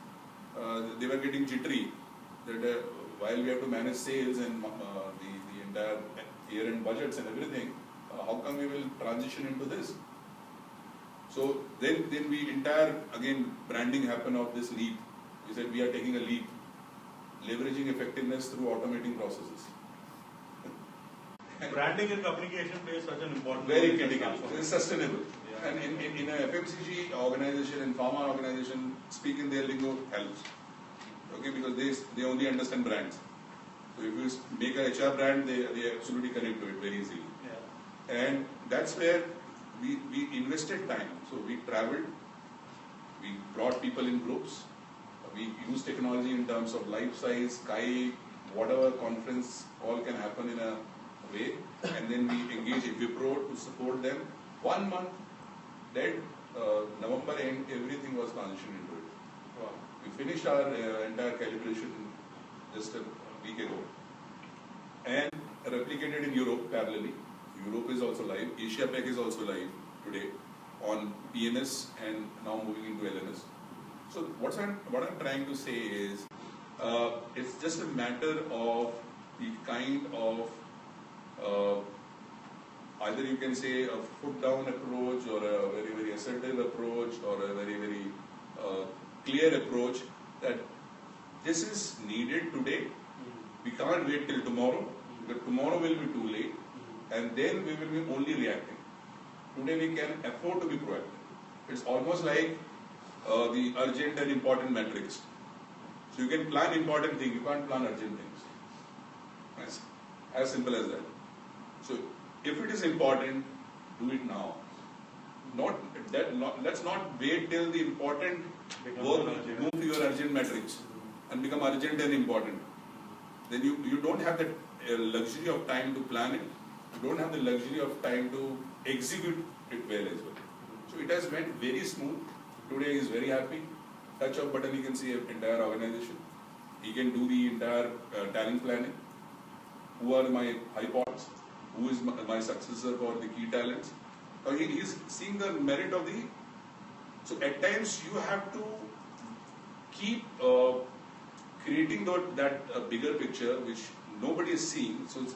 they were getting jittery that while we have to manage sales and the entire year-end budgets and everything, how come we will transition into this? So then we again branding happened of this leap. We said we are taking a leap, leveraging effectiveness through automating processes. Branding and communication plays such an important role. Very critical. It's sustainable. Yeah. And in a FMCG organization and pharma organization, speaking their lingo helps. Okay, because they only understand brands. So if you make a HR brand, they absolutely connect to it very easily. Yeah. And that's where we invested time. So we traveled, we brought people in groups, we used technology in terms of life size, Skype, whatever conference all can happen in a way, and then we engage Wipro to support them. 1 month, then November end, everything was transitioned into it. Wow. We finished our entire calibration just a week ago, and replicated in Europe parallelly. Europe is also live. Asia Pac is also live today on PNS and now moving into LMS. So what I'm trying to say is, it's just a matter of the kind of either you can say a foot down approach, or a very, very assertive approach, or a very, very clear approach that this is needed today. We can't wait till tomorrow, because tomorrow will be too late, and then we will be only reacting. Today we can afford to be proactive. It's almost like the urgent and important metrics. So you can plan important things, you can't plan urgent things. As simple as that. So if it is important, do it now. Let's not wait till the important work move to your urgent metrics and become urgent and important. Then you don't have the luxury of time to plan it. You don't have the luxury of time to execute it well as well. So it has went very smooth. Today is very happy. Touch of button, you can see an entire organization. He can do the entire talent planning. Who are my high points? Who is my successor for the key talents? He is seeing the merit of the. So at times you have to keep creating that bigger picture which nobody is seeing. So it's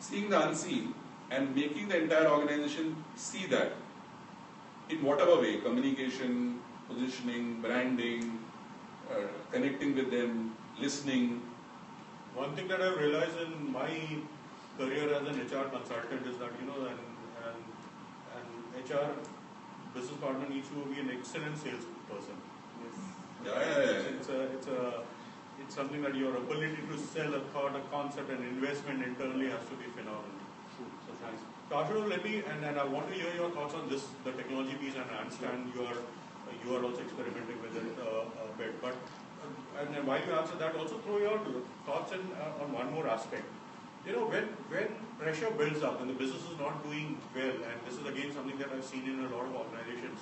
seeing the unseen and making the entire organization see that in whatever way, communication, positioning, branding, connecting with them, listening. One thing that I've realized in my career as an HR consultant is that, an HR business partner needs to be an excellent salesperson. It's something that your ability to sell a thought, a concept, an investment internally has to be phenomenal. So thanks. Ashutosh, let me, and I want to hear your thoughts on this, the technology piece, and I understand you are also experimenting with it a bit. But and then while you answer that, also throw your thoughts in on one more aspect. When pressure builds up and the business is not doing well, and this is again something that I've seen in a lot of organizations,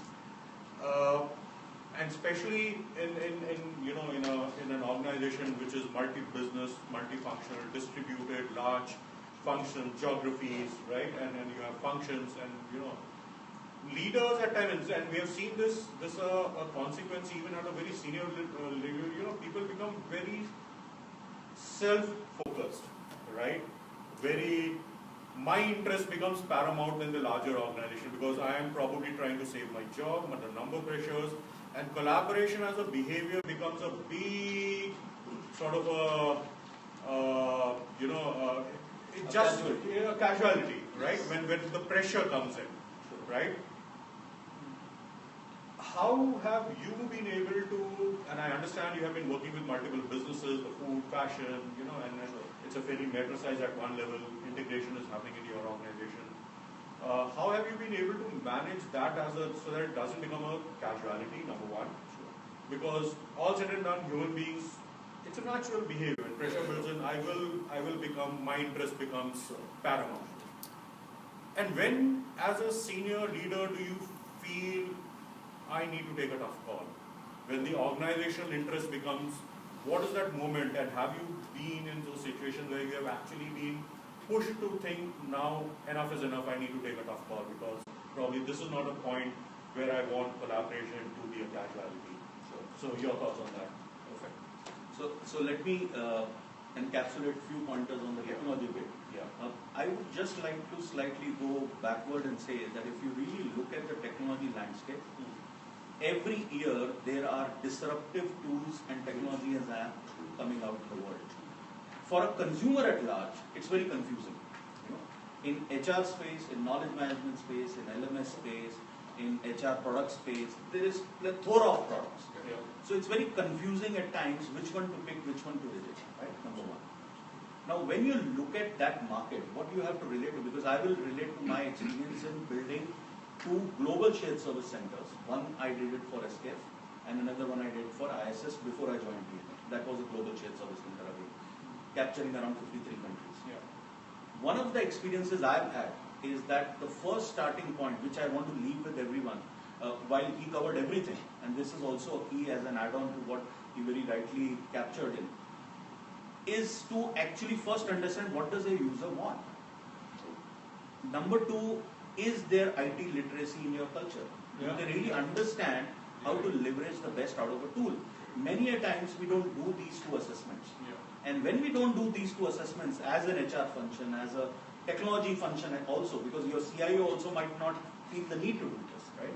and especially in an organization which is multi-business, multifunctional, distributed, large functions, geographies, right? And you have functions, and leaders at times, and we have seen this a consequence even at a very senior level. People become very self-focused, right? My interest becomes paramount in the larger organization because I am probably trying to save my job, but the number pressures, and collaboration as a behavior becomes a big sort of a casualty, right? When the pressure comes in, right? How have you been able to, and I understand you have been working with multiple businesses, the food, fashion, and it's a fairly metro size at one level, integration is happening in your organization. How have you been able to manage that so that it doesn't become a casualty, number one? Because all said and done, human beings, it's a natural behavior. When pressure builds in, my interest becomes paramount. And when, as a senior leader, do you feel I need to take a tough call? When the organizational interest becomes, what is that moment? And have you been in those situations where you have actually been pushed to think, now enough is enough, I need to take a tough call because probably this is not a point where I want collaboration to be a casualty. So your thoughts on that? Perfect. So let me encapsulate a few pointers on the technology bit. Yeah. I would just like to slightly go backward and say that if you really look at the technology landscape, every year there are disruptive tools and technologies coming out in the world. For a consumer at large, it's very confusing. In HR space, in knowledge management space, in LMS space, in HR product space, there is a plethora of products. Yeah. So it's very confusing at times which one to pick, which one to reject, right? Number one. Now when you look at that market, what you have to relate to, because I will relate to my experience in building 2 global shared service centers. One I did it for SKF and another one I did for ISS before I joined BMA. That was a global shared service center again, capturing around 53 countries. Yeah. One of the experiences I've had is that the first starting point, which I want to leave with everyone, while he covered everything, and this is also a key as an add-on to what he very rightly captured in, is to actually first understand what does a user want. Number 2, is there IT literacy in your culture? Yeah. Do they really understand how to leverage the best out of a tool? Many a times we don't do these 2 assessments. Yeah. And when we don't do these 2 assessments as an HR function, as a technology function also, because your CIO also might not feel the need to do this, right?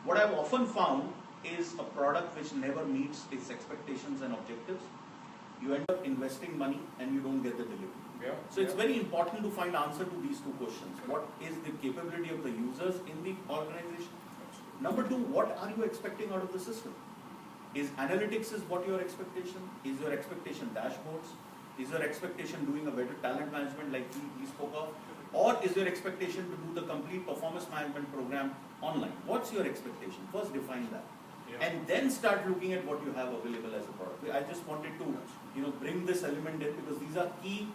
What I've often found is a product which never meets its expectations and objectives. You end up investing money and you don't get the delivery. Yeah. So it's very important to find answer to these 2 questions. What is the capability of the users in the organization? Number 2, what are you expecting out of the system? Is analytics is what your expectation? Is your expectation dashboards? Is your expectation doing a better talent management like we spoke of? Or is your expectation to do the complete performance management program online? What's your expectation? First define that. Yeah. And then start looking at what you have available as a product. I just wanted to bring this element in because these are key,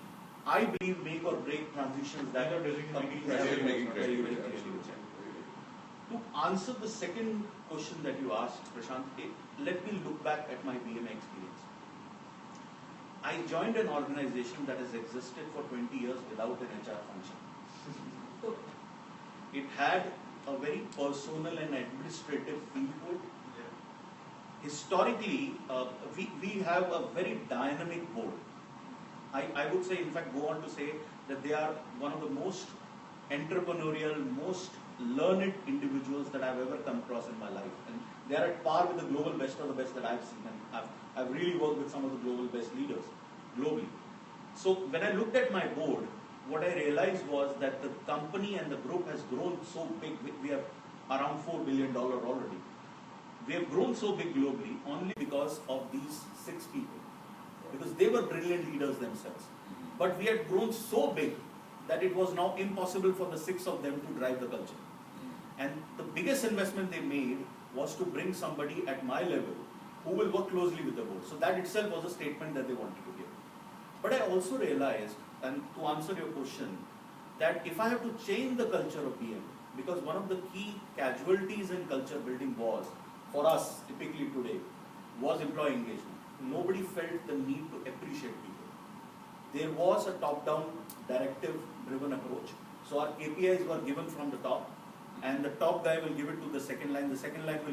I believe, make or break transitions that These are decision-making Decision-making very, very criteria, clearly. To answer the second question that you asked, Prashant, let me look back at my BMA experience. I joined an organization that has existed for 20 years without an HR function. So it had a very personal and administrative feel to it. Historically, we have a very dynamic board. I would say, in fact, go on to say that they are one of the most entrepreneurial, most learned individuals that I've ever come across in my life. And they are at par with the global best of the best that I've seen. And I've really worked with some of the global best leaders globally. So when I looked at my board, what I realized was that the company and the group has grown so big. We are around $4 billion already. We have grown so big globally only because of these 6 people. Because they were brilliant leaders themselves. But we had grown so big that it was now impossible for the 6 of them to drive the culture. And the biggest investment they made was to bring somebody at my level who will work closely with the board. So that itself was a statement that they wanted to give. But I also realized, and to answer your question, that if I have to change the culture of BM, because one of the key casualties in culture building was, for us typically today, was employee engagement. Nobody felt the need to appreciate people. There was a top-down, directive-driven approach. So our KPIs were given from the top, and the top guy will give it to the second line will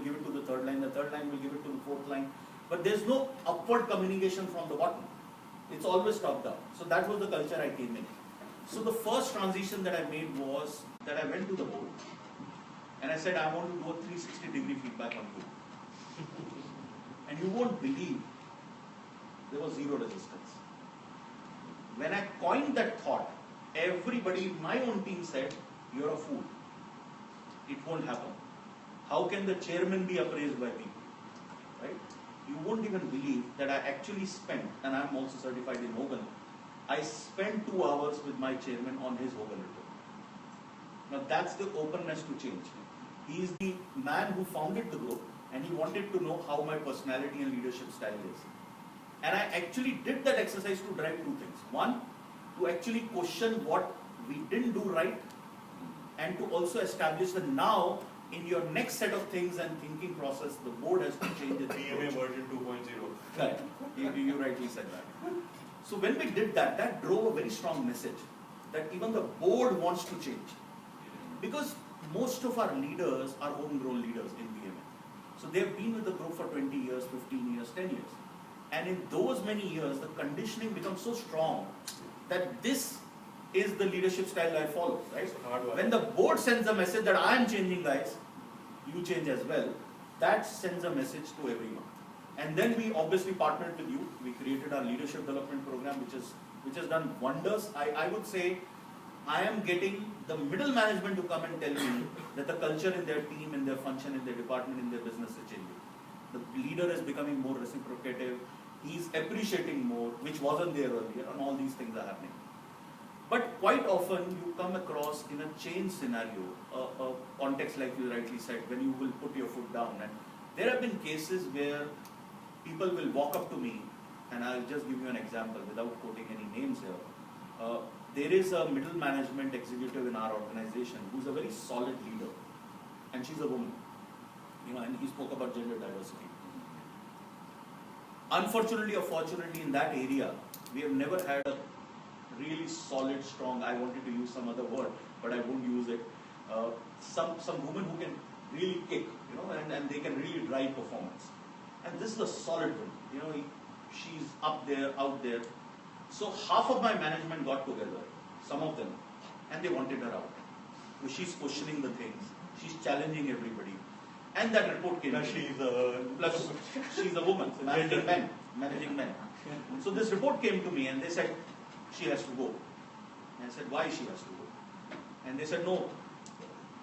give it to the third line will give it to the fourth line. But there's no upward communication from the bottom. It's always top-down. So that was the culture I came in. So the first transition that I made was that I went to the board, and I said, I want to do a 360-degree feedback on you. And you won't believe, there was zero resistance. When I coined that thought, everybody in my own team said, you're a fool. It won't happen. How can the chairman be appraised by people? Right? You won't even believe that I actually spent, and I'm also certified in Hogan, I spent 2 hours with my chairman on his Hogan report. Now that's the openness to change. He is the man who founded the group, and he wanted to know how my personality and leadership style is. And I actually did that exercise to drive 2 things. One, to actually question what we didn't do right, and to also establish that now, in your next set of things and thinking process, the board has to change its PMA approach. version 2.0. Correct. You rightly said that. So when we did that, that drove a very strong message that even the board wants to change. Because most of our leaders are homegrown leaders in BMA. So they've been with the group for 20 years, 15 years, 10 years. And in those many years, the conditioning becomes so strong that this is the leadership style I follow, right? When the board sends a message that I am changing, guys, you change as well, that sends a message to everyone. And then we obviously partnered with you. We created our leadership development program, which has done wonders. I would say I am getting the middle management to come and tell me that the culture in their team, in their function, in their department, in their business is changing. The leader is becoming more reciprocative. He's appreciating more, which wasn't there earlier, and all these things are happening. But quite often you come across in a change scenario, a context like you rightly said, when you will put your foot down. And there have been cases where people will walk up to me, and I'll just give you an example without quoting any names here. There is a middle management executive in our organization who's a very solid leader, and she's a woman. And he spoke about gender diversity. Unfortunately or fortunately, in that area, we have never had a really solid, strong, I wanted to use some other word, but I won't use it, some woman who can really kick, and they can really drive performance. And this is a solid one, she's up there, out there. So half of my management got together, some of them, and they wanted her out. So she's questioning the things, she's challenging everybody. And that report came. Plus she's a woman, managing men. So this report came to me, and they said, she has to go. And I said, why she has to go? And they said, no,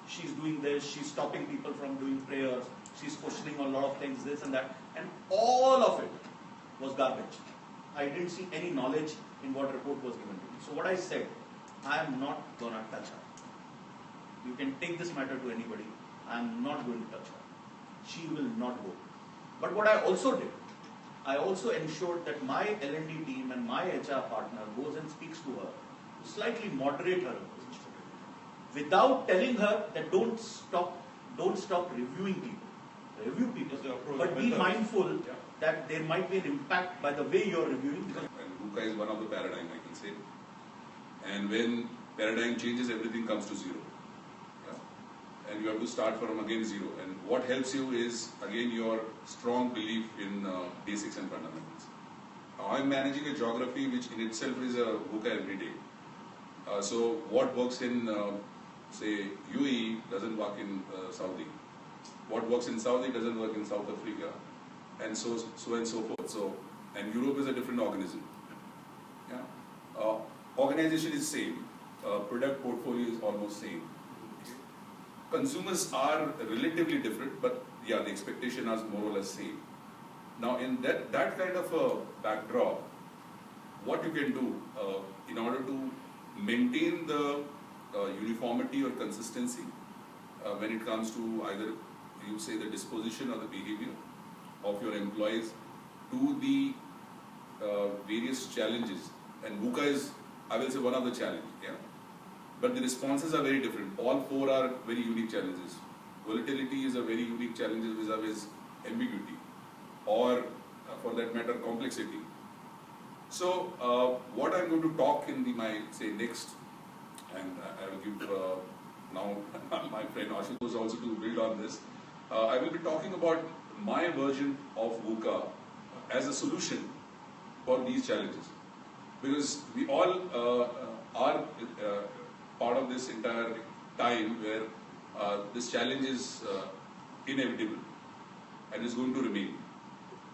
she's doing this, she's stopping people from doing prayers, she's questioning a lot of things, this and that. And all of it was garbage. I didn't see any knowledge in what report was given to me. So what I said, I am not going to touch her. You can take this matter to anybody. I am not going to touch her. She will not go. But what I also did, I also ensured that my L&D team and my HR partner goes and speaks to her to slightly moderate her without telling her that don't stop reviewing people. Review people, but be mindful that there might be an impact by the way you're reviewing. And VUCA is one of the paradigm, I can say. And when paradigm changes, everything comes to zero. Yeah? And you have to start from again zero. And what helps you is again your strong belief in basics and fundamentals. I'm managing a geography which in itself is a VUCA every day. So what works in say UAE doesn't work in Saudi. What works in Saudi doesn't work in South Africa, and so and so forth. So, and Europe is a different organism. Yeah, organization is same, product portfolio is almost same. Consumers are relatively different, but yeah, the expectation is more or less same. Now, in that kind of a backdrop, what you can do in order to maintain the uniformity or consistency when it comes to either you say the disposition or the behavior of your employees to the various challenges, and VUCA is, I will say, one of the challenges, yeah. But the responses are very different. All four are very unique challenges. Volatility is a very unique challenge vis-a-vis ambiguity, or for that matter, complexity. So, what I'm going to talk in my next, and I will give now my friend Ashutosh also to build on this. I will be talking about my version of VUCA as a solution for these challenges, because we all are part of this entire time where this challenge is inevitable and is going to remain.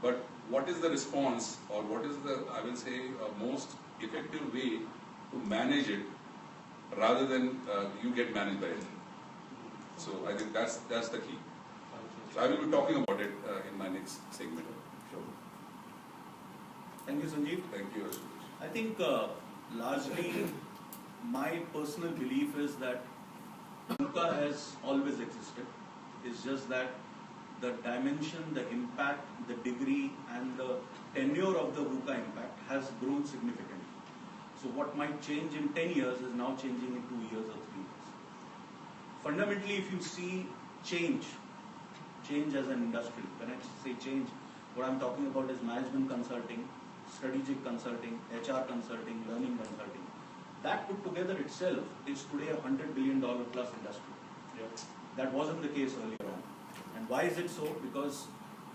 But what is the response, or what is the, I will say, most effective way to manage it rather than you get managed by it? So I think that's the key. So I will be talking about it in my next segment. Sure. Thank you, Sanjeev. Thank you, Ashutosh. I think largely my personal belief is that VUCA has always existed. It's just that the dimension, the impact, the degree and the tenure of the VUCA impact has grown significantly. So what might change in 10 years is now changing in 2 years or 3 years. Fundamentally, if you see change as an industry, when I say change, what I'm talking about is management consulting, strategic consulting, HR consulting, learning consulting. That put together itself is today a $100 billion plus industry. Yeah. That wasn't the case earlier on. And why is it so? Because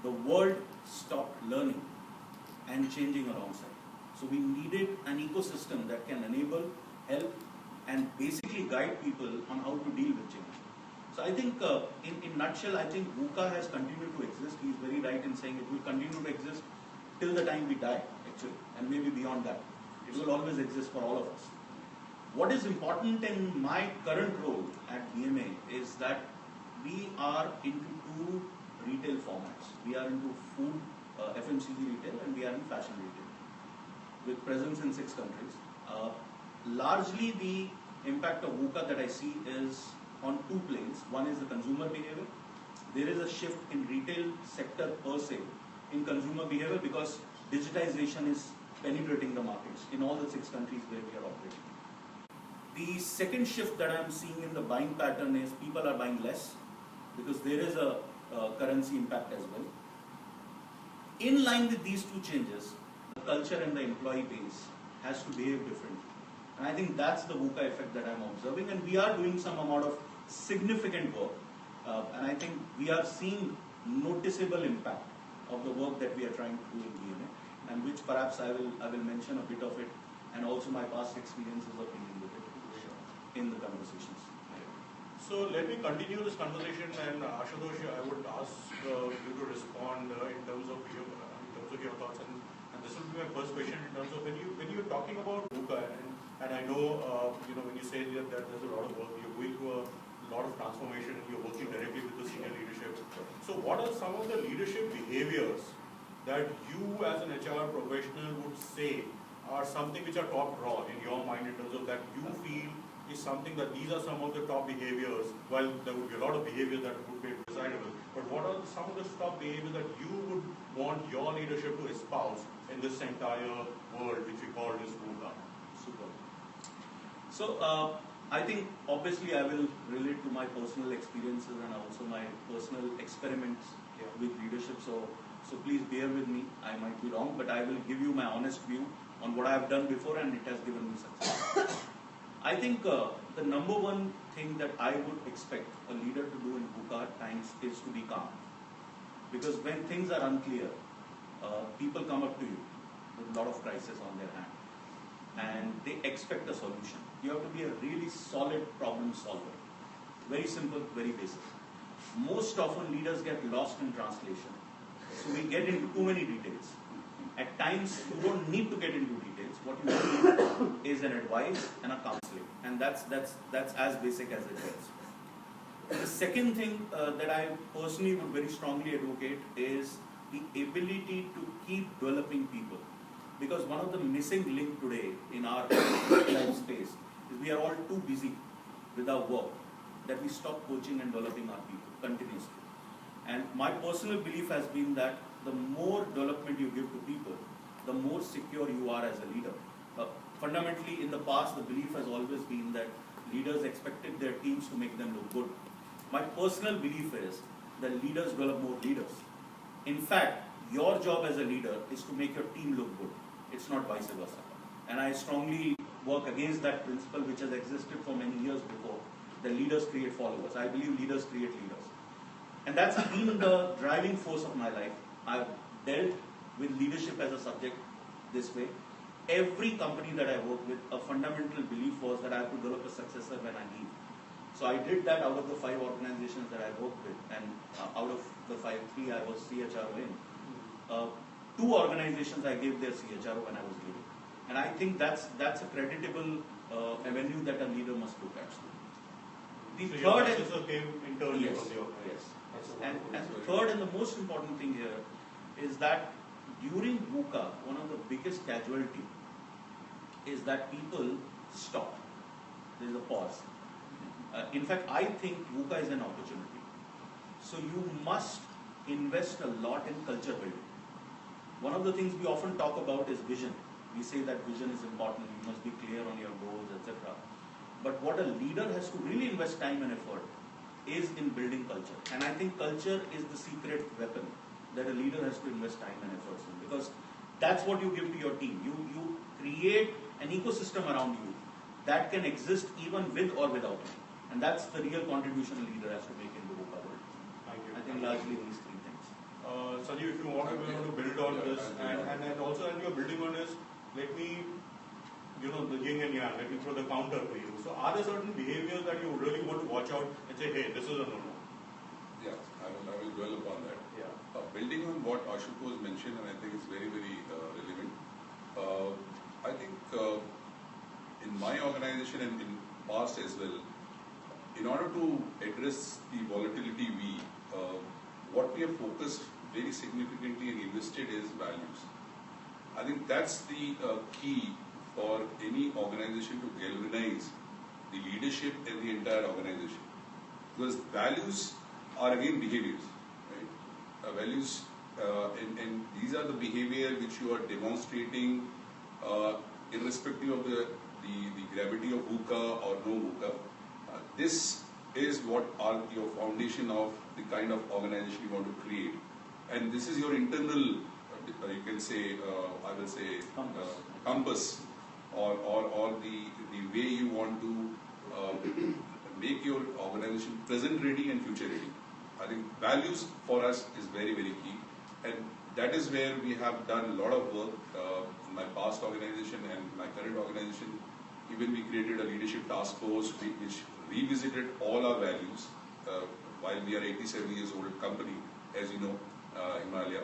the world stopped learning and changing alongside. So we needed an ecosystem that can enable, help, and basically guide people on how to deal with change. So I think, in nutshell, I think VUCA has continued to exist. He's very right in saying it will continue to exist till the time we die, actually, and maybe beyond that. It will always exist for all of us. What is important in my current role at BMA is that we are into two retail formats. We are into food, FMCG retail, and we are in fashion retail, with presence in 6 countries. Largely the impact of VUCA that I see is on 2 planes. One is the consumer behavior. There is a shift in retail sector per se in consumer behavior because digitization is penetrating the markets in all the 6 countries where we are operating. The second shift that I'm seeing in the buying pattern is people are buying less because there is a currency impact as well. In line with these 2 changes, the culture and the employee base has to behave differently. And I think that's the VUCA effect that I'm observing, and we are doing some amount of significant work. And I think we are seeing noticeable impact of the work that we are trying to do in BMA, and which perhaps I will mention a bit of it, and also my past experiences of dealing with it in the conversations. So let me continue this conversation, and Ashutosh, I would ask you to respond in terms of your thoughts, and this will be my first question in terms of when you're talking about VUCA, and I know when you say that there's a lot of work, you're going through a lot of transformation, and you're working directly with the senior leadership. So what are some of the leadership behaviors that you as an HR professional would say are something which are top draw in your mind in terms of that you feel is something that these are some of the top behaviors? Well, there would be a lot of behaviors that would be desirable, but what are some of the top behaviors that you would want your leadership to espouse in this entire world which we call this VUCA? Super. So I think obviously I will relate to my personal experiences and also my personal experiments with leadership. So please bear with me. I might be wrong, but I will give you my honest view on what I have done before, and it has given me success. I think the number one thing that I would expect a leader to do in VUCA times is to be calm. Because when things are unclear, people come up to you with a lot of crisis on their hand, and they expect a solution. You have to be a really solid problem solver. Very simple, very basic. Most often leaders get lost in translation. So we get into too many details. At times, you don't need to get into details. What you need is an advice and a counseling. And that's as basic as it gets. The second thing that I personally would very strongly advocate is the ability to keep developing people. Because one of the missing link today in our life space is we are all too busy with our work that we stop coaching and developing our people continuously. And my personal belief has been that the more development you give to people, the more secure you are as a leader. Fundamentally, in the past, the belief has always been that leaders expected their teams to make them look good. My personal belief is that leaders develop more leaders. In fact, your job as a leader is to make your team look good. It's not vice versa. And I strongly work against that principle which has existed for many years before. The leaders create followers. I believe leaders create leaders. And that's been the driving force of my life. I've dealt with leadership as a subject this way. Every company that I work with, a fundamental belief was that I have to develop a successor when I leave. So I did that out of the 5 organizations that I worked with, and out of the 5, 3 I was CHRO in. 2 organizations I gave their CHRO when I was leaving. And I think that's a creditable avenue that a leader must look at. The so third your successor came internally from the organization. Yes. And the third and the most important thing here is that during VUCA, one of the biggest casualty is that people stop. There is a pause. In fact, I think VUCA is an opportunity. So you must invest a lot in culture building. One of the things we often talk about is vision. We say that vision is important, you must be clear on your goals, etc. But what a leader has to really invest time and effort is in building culture. And I think culture is the secret weapon that a leader has to invest time and efforts in. Because that's what you give to your team. You create an ecosystem around you that can exist even with or without you. And that's the real contribution a leader has to make in the VUCA world. Thank you. I think largely these 3 things. Sanjeev, if you want to build on this, and also as you're building on this, let me, the yin and yang, let me throw the counter to you. So are there certain behaviors that you really want to watch out and say, hey, this is a no-no? Yeah, I will dwell upon that. Yeah. Building on what Ashutosh mentioned, and I think it's very, very relevant. I think in my organization and in past as well, in order to address the volatility, what we have focused very significantly and invested is values. I think that's the key for any organization to galvanize the leadership and the entire organization. Because values are again behaviors, right? Values, and these are the behavior which you are demonstrating irrespective of the gravity of VUCA or no VUCA. This is what are your foundation of the kind of organization you want to create. And this is your internal, you can say, I will say, compass, or the way you want to make your organization present ready and future ready. I think values for us is very, very key. And that is where we have done a lot of work in my past organization and my current organization. Even we created a leadership task force which revisited all our values while we are 87 years old company, as you know, Himalaya.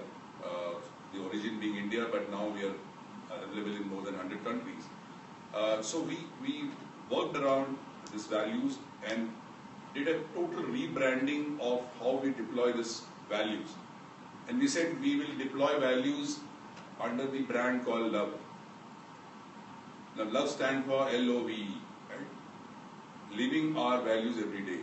The origin being India, but now we are available in more than 100 countries. So we worked around these values and did a total rebranding of how we deploy these values. And we said we will deploy values under the brand called Love. Now, Love stands for LOVE, right? Living our values every day.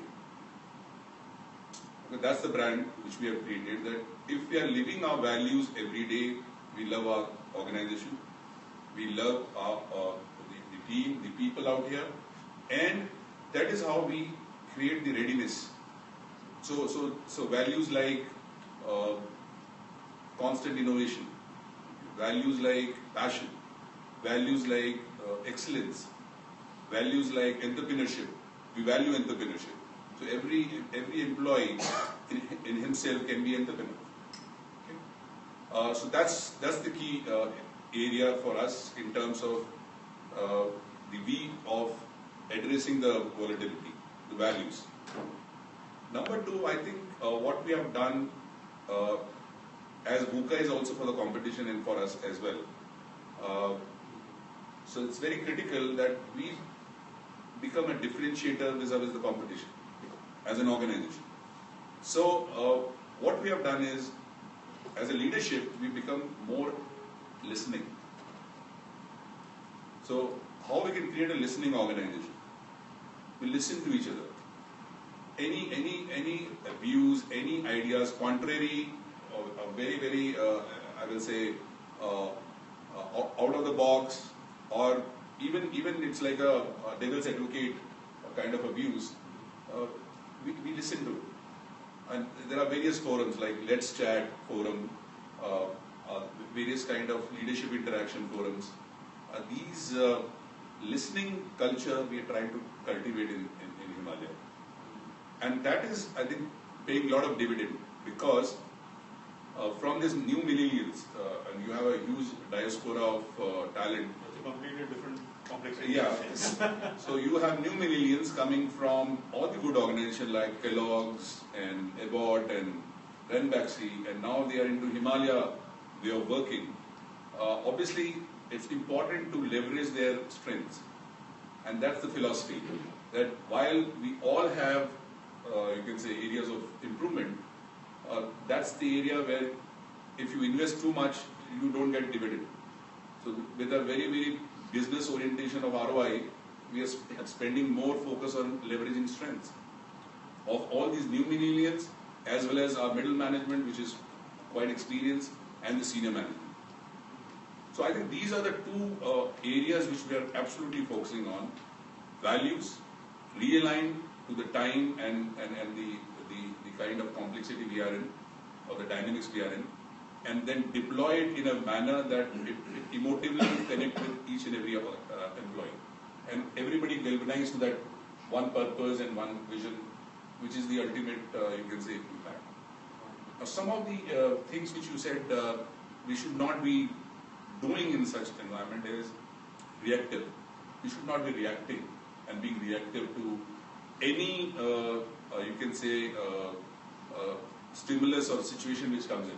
Okay, that's the brand which we have created, that if we are living our values every day, we love our organization, we love the team, the people out here, and that is how we create the readiness. So values like constant innovation, values like passion, values like excellence, values like entrepreneurship. We value entrepreneurship. So every employee in himself can be entrepreneur. Okay? So that's the key area for us in terms of the V of addressing the volatility, the values. Number two, I think what we have done as VUCA is also for the competition and for us as well. So it's very critical that we become a differentiator vis-a-vis the competition as an organization. So what we have done is, as a leadership, we become more listening. So how we can create a listening organization? We listen to each other. Any views, any ideas, contrary, or very, I will say, out of the box, or even it's like a devil's advocate kind of a views, we listen to it. And there are various forums like Let's Chat forum, various kind of leadership interaction forums. These listening culture we are trying to cultivate in Himalaya. And that is, I think, paying a lot of dividend, because from these new millennials, and you have a huge diaspora of talent. It's a completely different complexity. Yeah. So you have new millennials coming from all the good organizations like Kellogg's and Abbott and Ranbaxy, and now they are into Himalaya way of working. Obviously, it's important to leverage their strengths, and that's the philosophy. That while we all have, you can say, areas of improvement, that's the area where if you invest too much, you don't get dividend. So with a very business orientation of ROI, we are spending more focus on leveraging strengths of all these new millennials, as well as our middle management, which is quite experienced, and the senior management. So I think these are the two areas which we are absolutely focusing on. Values, realign to the time and the kind of complexity we are in, or the dynamics we are in, and then deploy it in a manner that it emotively connect with each and every employee. And everybody galvanized to that one purpose and one vision, which is the ultimate, you can say, impact. Now, some of the things which you said we should not be doing in such environment is reactive. We should not be reacting and being reactive to any, you can say, stimulus or situation which comes in.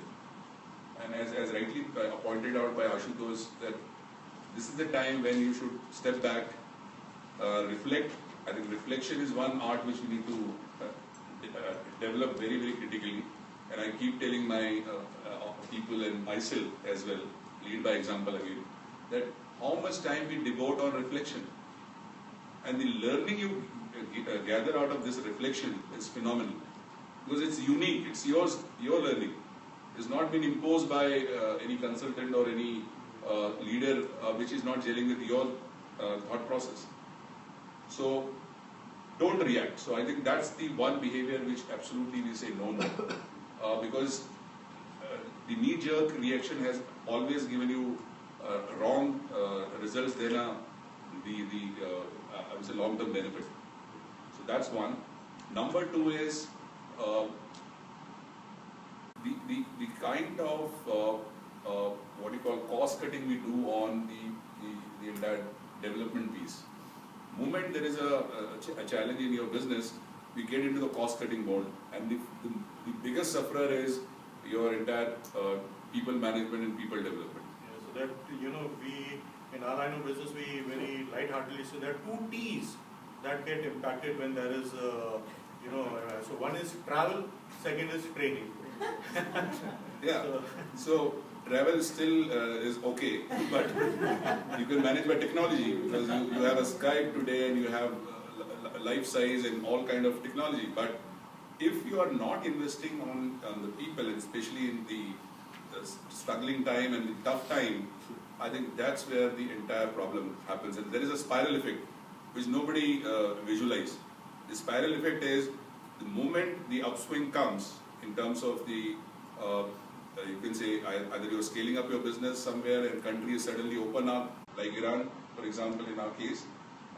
And as rightly pointed out by Ashutosh, that this is the time when you should step back, reflect. I think reflection is one art which we need to develop very critically. And I keep telling my people and myself as well, lead by example again, that how much time we devote on reflection. And the learning you gather out of this reflection is phenomenal. Because it's unique, it's your learning. It's not been imposed by any consultant or any leader which is not gelling with your thought process. So don't react. So I think that's the one behavior which absolutely we say no. Because the knee-jerk reaction has always given you wrong results than I would say long-term benefit. So that's one. Number two is the kind of what you call cost cutting we do on the entire development piece. Moment there is a challenge in your business, we get into the cost cutting mode, and the biggest sufferer is your entire people management and people development. Yeah, so that, we in our line of business, we very light-heartedly say there are two T's that get impacted when there is so one is travel, second is training. Yeah. So travel still is okay, but you can manage by technology, because you have a Skype today and you have life size and all kind of technology. But if you are not investing on the people, and especially in the struggling time and the tough time, I think that's where the entire problem happens. And there is a spiral effect which nobody visualizes. The spiral effect is the moment the upswing comes in terms of the you can say either you're scaling up your business somewhere and countries suddenly open up, like Iran, for example, in our case.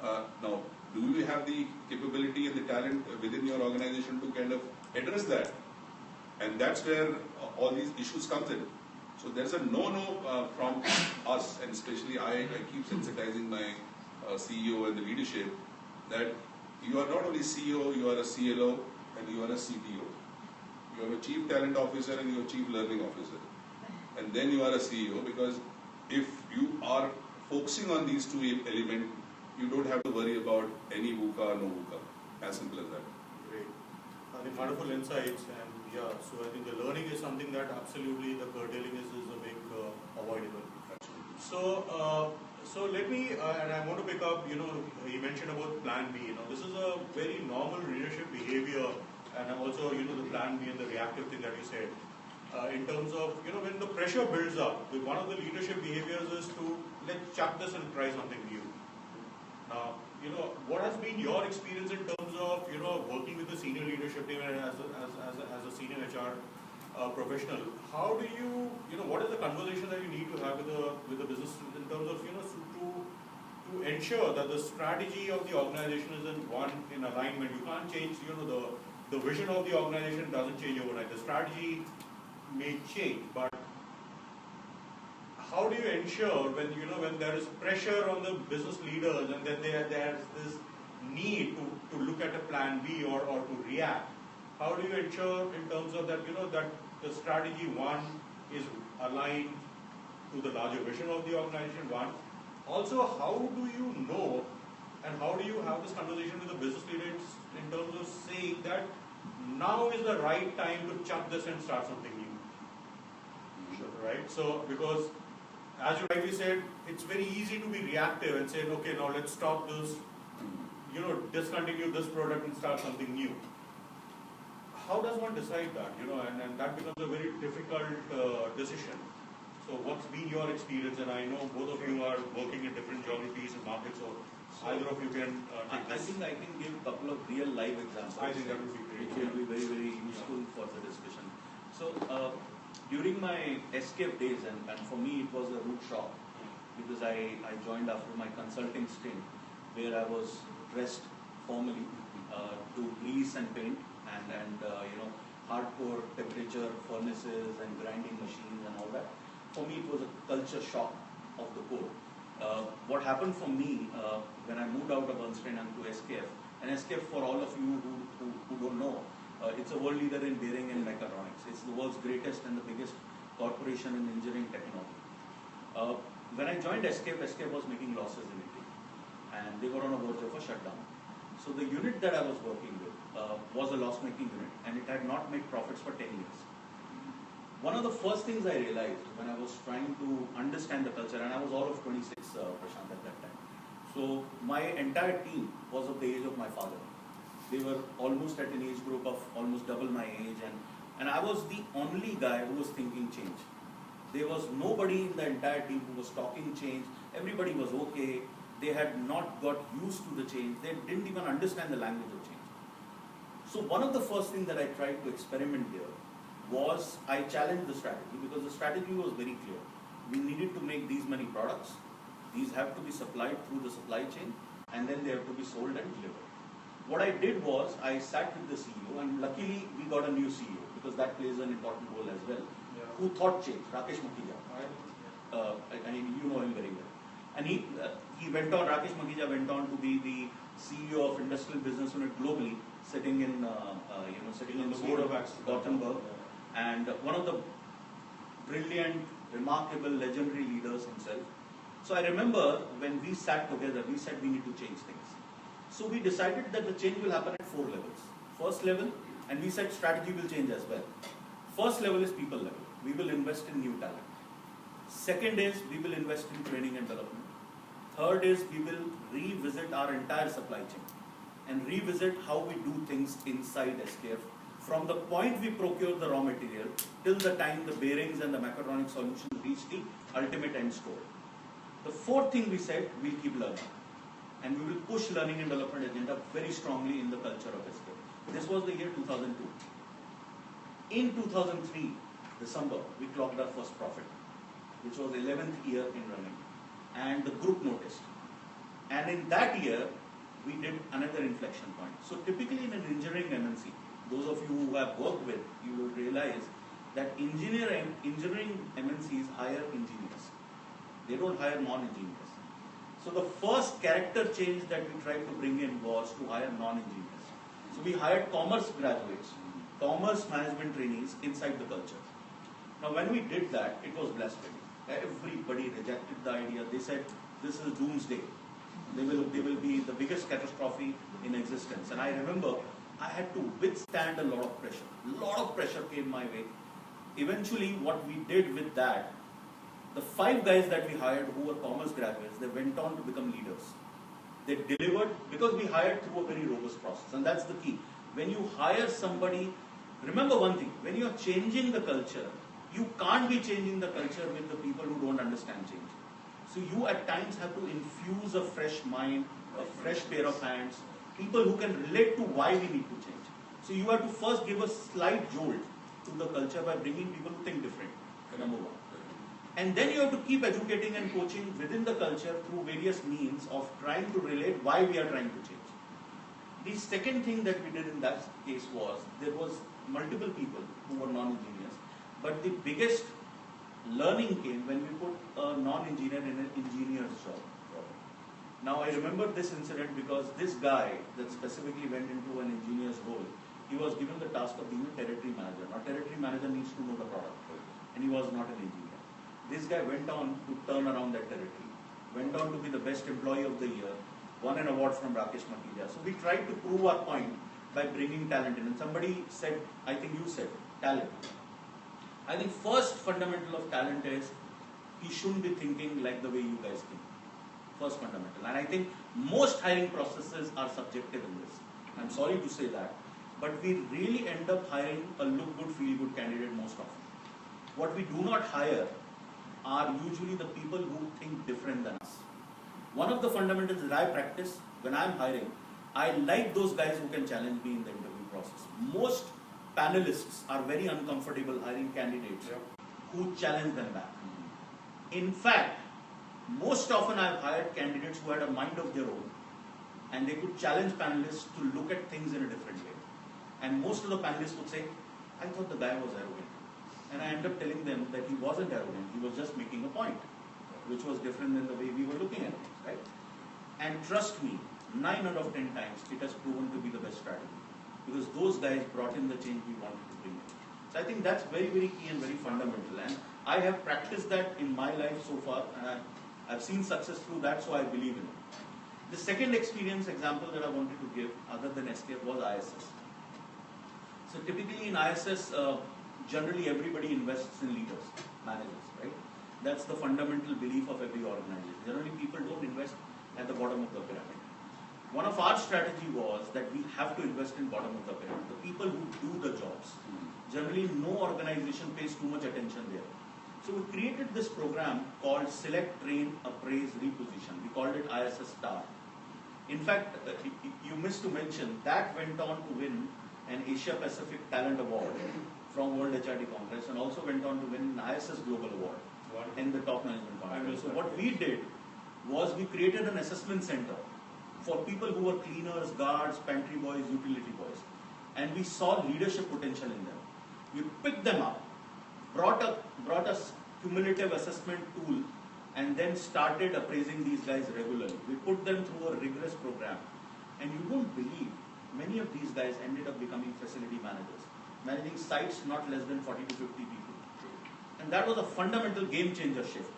Now, do you have the capability and the talent within your organization to kind of address that? And that's where all these issues comes in. So there's a no-no from us, and especially I keep sensitizing my CEO and the leadership that you are not only CEO, you are a CLO and you are a CTO. You are a Chief Talent Officer and you are Chief Learning Officer. And then you are a CEO, because if you are focusing on these two elements, you don't have to worry about any VUCA or no VUCA. As simple as that. Great. I think wonderful insights, and yeah, so I think the learning is something that absolutely the curtailing is a big avoidable. So let me, and I want to pick up, you mentioned about plan B. This is a very normal leadership behavior, and also, the plan B and the reactive thing that you said. In terms of, when the pressure builds up, one of the leadership behaviors is to, let's chuck this and try something new. Now, what has been your experience in terms of, working with the senior leadership team and as a senior HR professional? How do you, what is the conversation that you need to have with the business in terms of, to ensure that the strategy of the organization is in alignment? You can't change, the vision of the organization doesn't change overnight. The strategy may change, but how do you ensure when there is pressure on the business leaders and then there's this need to look at a plan B or to react? How do you ensure in terms of that that the strategy one is aligned to the larger vision of the organization one? Also, how do you know and how do you have this conversation with the business leaders in terms of saying that now is the right time to chuck this and start something new? Sure. Right? So, because as you rightly said, it's very easy to be reactive and say, okay, now let's stop this, discontinue this product and start something new. How does one decide that? And that becomes a very difficult decision. So what's been your experience? And I know both of you are working in different geographies and markets, so either of you can take this. I think I can give a couple of real live examples. I think that would be great. Which will be very, very useful for the discussion. So, during my escape days, and for me it was a rude shock, because I joined after my consulting stint, where I was dressed formally to grease and paint and hardcore temperature furnaces and grinding machines and all that. For me it was a culture shock of the core. What happened for me when I moved out of Bernstein and to SKF, and SKF, for all of you who don't know, it's a world leader in bearing and mechatronics. It's the world's greatest and the biggest corporation in engineering technology. When I joined SKF, SKF was making losses in Italy, and they were on a verge of a shutdown. So the unit that I was working with was a loss-making unit, and it had not made profits for 10 years. One of the first things I realized when I was trying to understand the culture, and I was all of 26, Prashant, at that time. So my entire team was of the age of my father. They were almost at an age group of almost double my age, and I was the only guy who was thinking change. There was nobody in the entire team who was talking change. Everybody was okay. They had not got used to the change. They didn't even understand the language of change. So one of the first things that I tried to experiment there was I challenged the strategy, because the strategy was very clear. We needed to make these many products. These have to be supplied through the supply chain, and then they have to be sold and delivered. What I did was I sat with the CEO, and luckily we got a new CEO, because that plays an important role as well, who thought change, Rakesh Makhija. You know him very well. And he went on, Rakesh Makhija went on to be the CEO of Industrial Business Unit globally, sitting in the board of Gothenburg, and one of the brilliant, remarkable, legendary leaders himself. So I remember when we sat together, we said we need to change things. So we decided that the change will happen at 4 levels. First level, and we said strategy will change as well. First level is people level. We will invest in new talent. Second is we will invest in training and development. Third is we will revisit our entire supply chain and revisit how we do things inside SKF, from the point we procure the raw material till the time the bearings and the mechatronic solutions reach the ultimate end store. The fourth thing we said, we'll keep learning, and we will push learning and development agenda very strongly in the culture of SKF. This was the year 2002. In 2003, December, we clocked our first profit, which was 11th year in running. and the group noticed. And in that year, we did another inflection point. So typically in an engineering MNC, those of you who have worked with, you will realize that engineering MNCs hire engineers. They don't hire non-engineers. So the first character change that we tried to bring in was to hire non-engineers. So we hired commerce graduates, commerce management trainees inside the culture. Now when we did that, it was blasphemy. Everybody rejected the idea. They said, this is doomsday. They will be the biggest catastrophe in existence. And I remember I had to withstand a lot of pressure. A lot of pressure came my way. Eventually what we did with that, the 5 guys that we hired who were commerce graduates, they went on to become leaders. They delivered because we hired through a very robust process. And that's the key. When you hire somebody, remember one thing, when you are changing the culture, you can't be changing the culture with the people who don't understand change. So you at times have to infuse a fresh mind, a fresh pair of hands, people who can relate to why we need to change. So you have to first give a slight jolt to the culture by bringing people who think different, number one. And then you have to keep educating and coaching within the culture through various means of trying to relate why we are trying to change. The second thing that we did in that case was, there was multiple people who were non-engineers, but the biggest learning came when we put a non-engineer in an engineer's job. Now I remember this incident because this guy that specifically went into an engineer's role, he was given the task of being a territory manager. Now territory manager needs to know the product, and he was not an engineer. This guy went on to turn around that territory, went on to be the best employee of the year, won an award from Rakesh Makilia. So we tried to prove our point by bringing talent in. And somebody said, I think you said, talent. I think first fundamental of talent is he shouldn't be thinking like the way you guys think. First fundamental. And I think most hiring processes are subjective in this. I'm sorry to say that. But we really end up hiring a look good, feel good candidate most often. What we do not hire are usually the people who think different than us. One of the fundamentals that I practice when I'm hiring, I like those guys who can challenge me in the interview process. Most panelists are very uncomfortable hiring candidates who challenge them back. In fact, most often I've hired candidates who had a mind of their own and they could challenge panelists to look at things in a different way. And most of the panelists would say, I thought the guy was arrogant. And I end up telling them that he wasn't arrogant, he was just making a point, which was different than the way we were looking at things, right? And trust me, 9 out of 10 times it has proven to be the best strategy. Because those guys brought in the change we wanted to bring in. So I think that's very, very key and very fundamental. And I have practiced that in my life so far, and I've seen success through that, so I believe in it. The second experience example that I wanted to give, other than SKF, was ISS. So typically in ISS, generally everybody invests in leaders, managers, right? That's the fundamental belief of every organization. Generally people don't invest at the bottom of the pyramid. One of our strategy was that we have to invest in bottom of the pyramid, the people who do the jobs. Generally no organization pays too much attention there. So we created this program called Select, Train, Appraise, Reposition. We called it ISS Star. In fact, you missed to mention, that went on to win an Asia Pacific Talent Award from World HRD Congress and also went on to win an ISS Global Award in the top management conference. So what we did was we created an assessment center for people who were cleaners, guards, pantry boys, utility boys. And we saw leadership potential in them. We picked them up, brought a cumulative assessment tool, and then started appraising these guys regularly. We put them through a rigorous program. And you won't believe, many of these guys ended up becoming facility managers, managing sites not less than 40 to 50 people. And that was a fundamental game changer shift.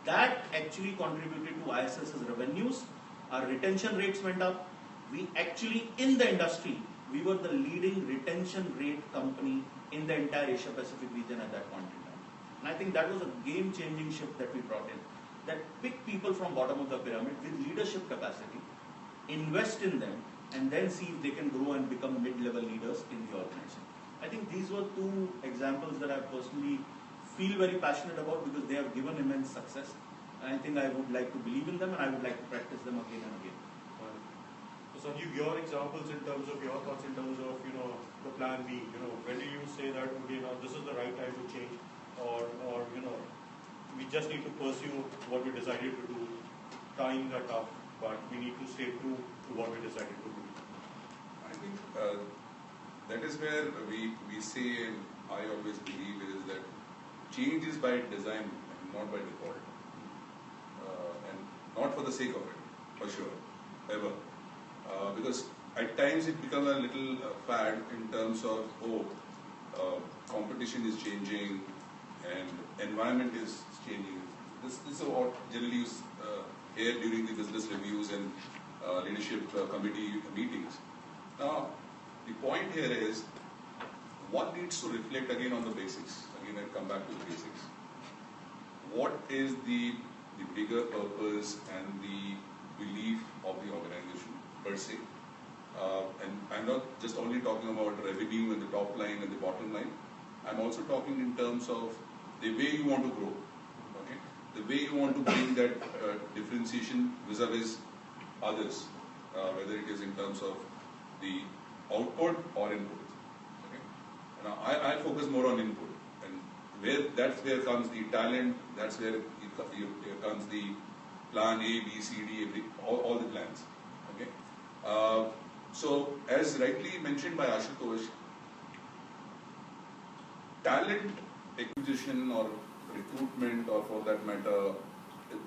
That actually contributed to ISS's revenues. Our retention rates went up. We actually, in the industry, we were the leading retention rate company in the entire Asia Pacific region at that point in time. And I think that was a game-changing shift that we brought in. That pick people from bottom of the pyramid with leadership capacity, invest in them, and then see if they can grow and become mid-level leaders in the organization. I think these were 2 examples that I personally feel very passionate about because they have given immense success. And I think I would like to believe in them and I would like to practice them again and again. So Sanjeev, your examples in terms of your thoughts in terms of, the plan B, when do you say that, okay, now this is the right time to change or we just need to pursue what we decided to do. Times are tough, but we need to stay true to what we decided to do. I think that is where we say, and I always believe is that change is by design and not by default. And not for the sake of it, for sure, ever. Because at times it becomes a little fad in terms of, competition is changing and environment is changing. This is what generally you hear during the business reviews and leadership committee meetings. Now, the point here is, one needs to reflect again on the basics. Again, I come back to the basics. What is the bigger purpose and the belief of the organization per se? And I'm not just only talking about revenue and the top line and the bottom line. I'm also talking in terms of the way you want to grow. Okay? The way you want to bring that differentiation vis-a-vis others, whether it is in terms of the output or input. Okay? Now, I focus more on input, and that's where comes the talent. That's where comes the plan A, B, C, D, all the plans. Okay. So, as rightly mentioned by Ashutosh, talent acquisition or recruitment, or for that matter,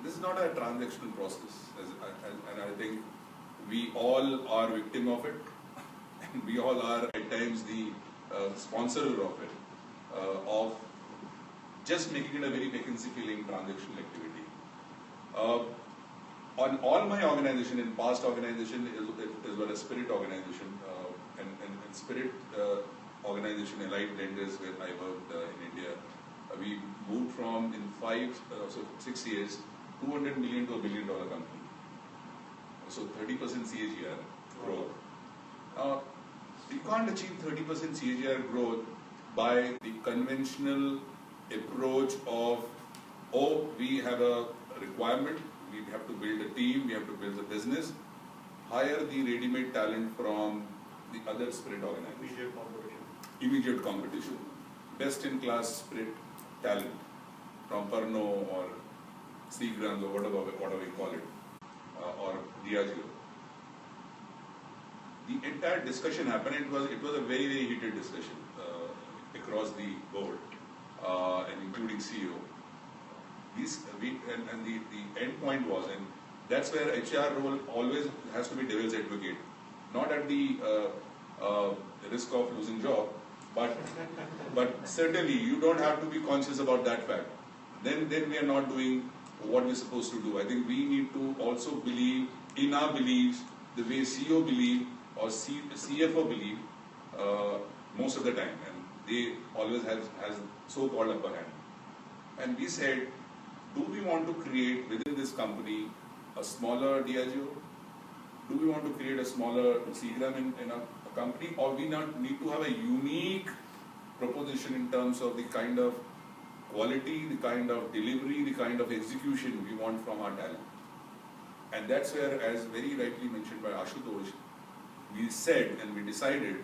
this is not a transactional process, and I think we all are victim of it, and we all are at times the sponsor of it, of just making it a very vacancy-filling transactional activity. On all my organization, in past organization, as well as Spirit organization, and Spirit organization, Allied Lenders, where I worked in India, we moved from, in 6 years, 200 million to $1 billion company. So 30% CAGR growth. Now, you can't achieve 30% CAGR growth by the conventional approach of, we have a requirement, we have to build a team, we have to build a business, hire the ready-made talent from the other Spirit organization. Immediate competition. Best-in-class Spirit talent from Pernod or Seagram's or whatever we call it, or Diageo. The entire discussion happened. It was a very, very heated discussion across the board, and including CEO. And the end point was, and that's where HR role always has to be devil's advocate, not at the risk of losing job, but certainly you don't have to be conscious about that fact. Then we are not doing what we're supposed to do. I think we need to also believe in our beliefs the way CEO believe or CFO believe most of the time, and they always has so-called upper hand. And we said, do we want to create within this company a smaller Diageo? Do we want to create a smaller Seagram in a company, or we not need to have a unique proposition in terms of the kind of quality, the kind of delivery, the kind of execution we want from our talent? And that's where, as very rightly mentioned by Ashutosh, we said and we decided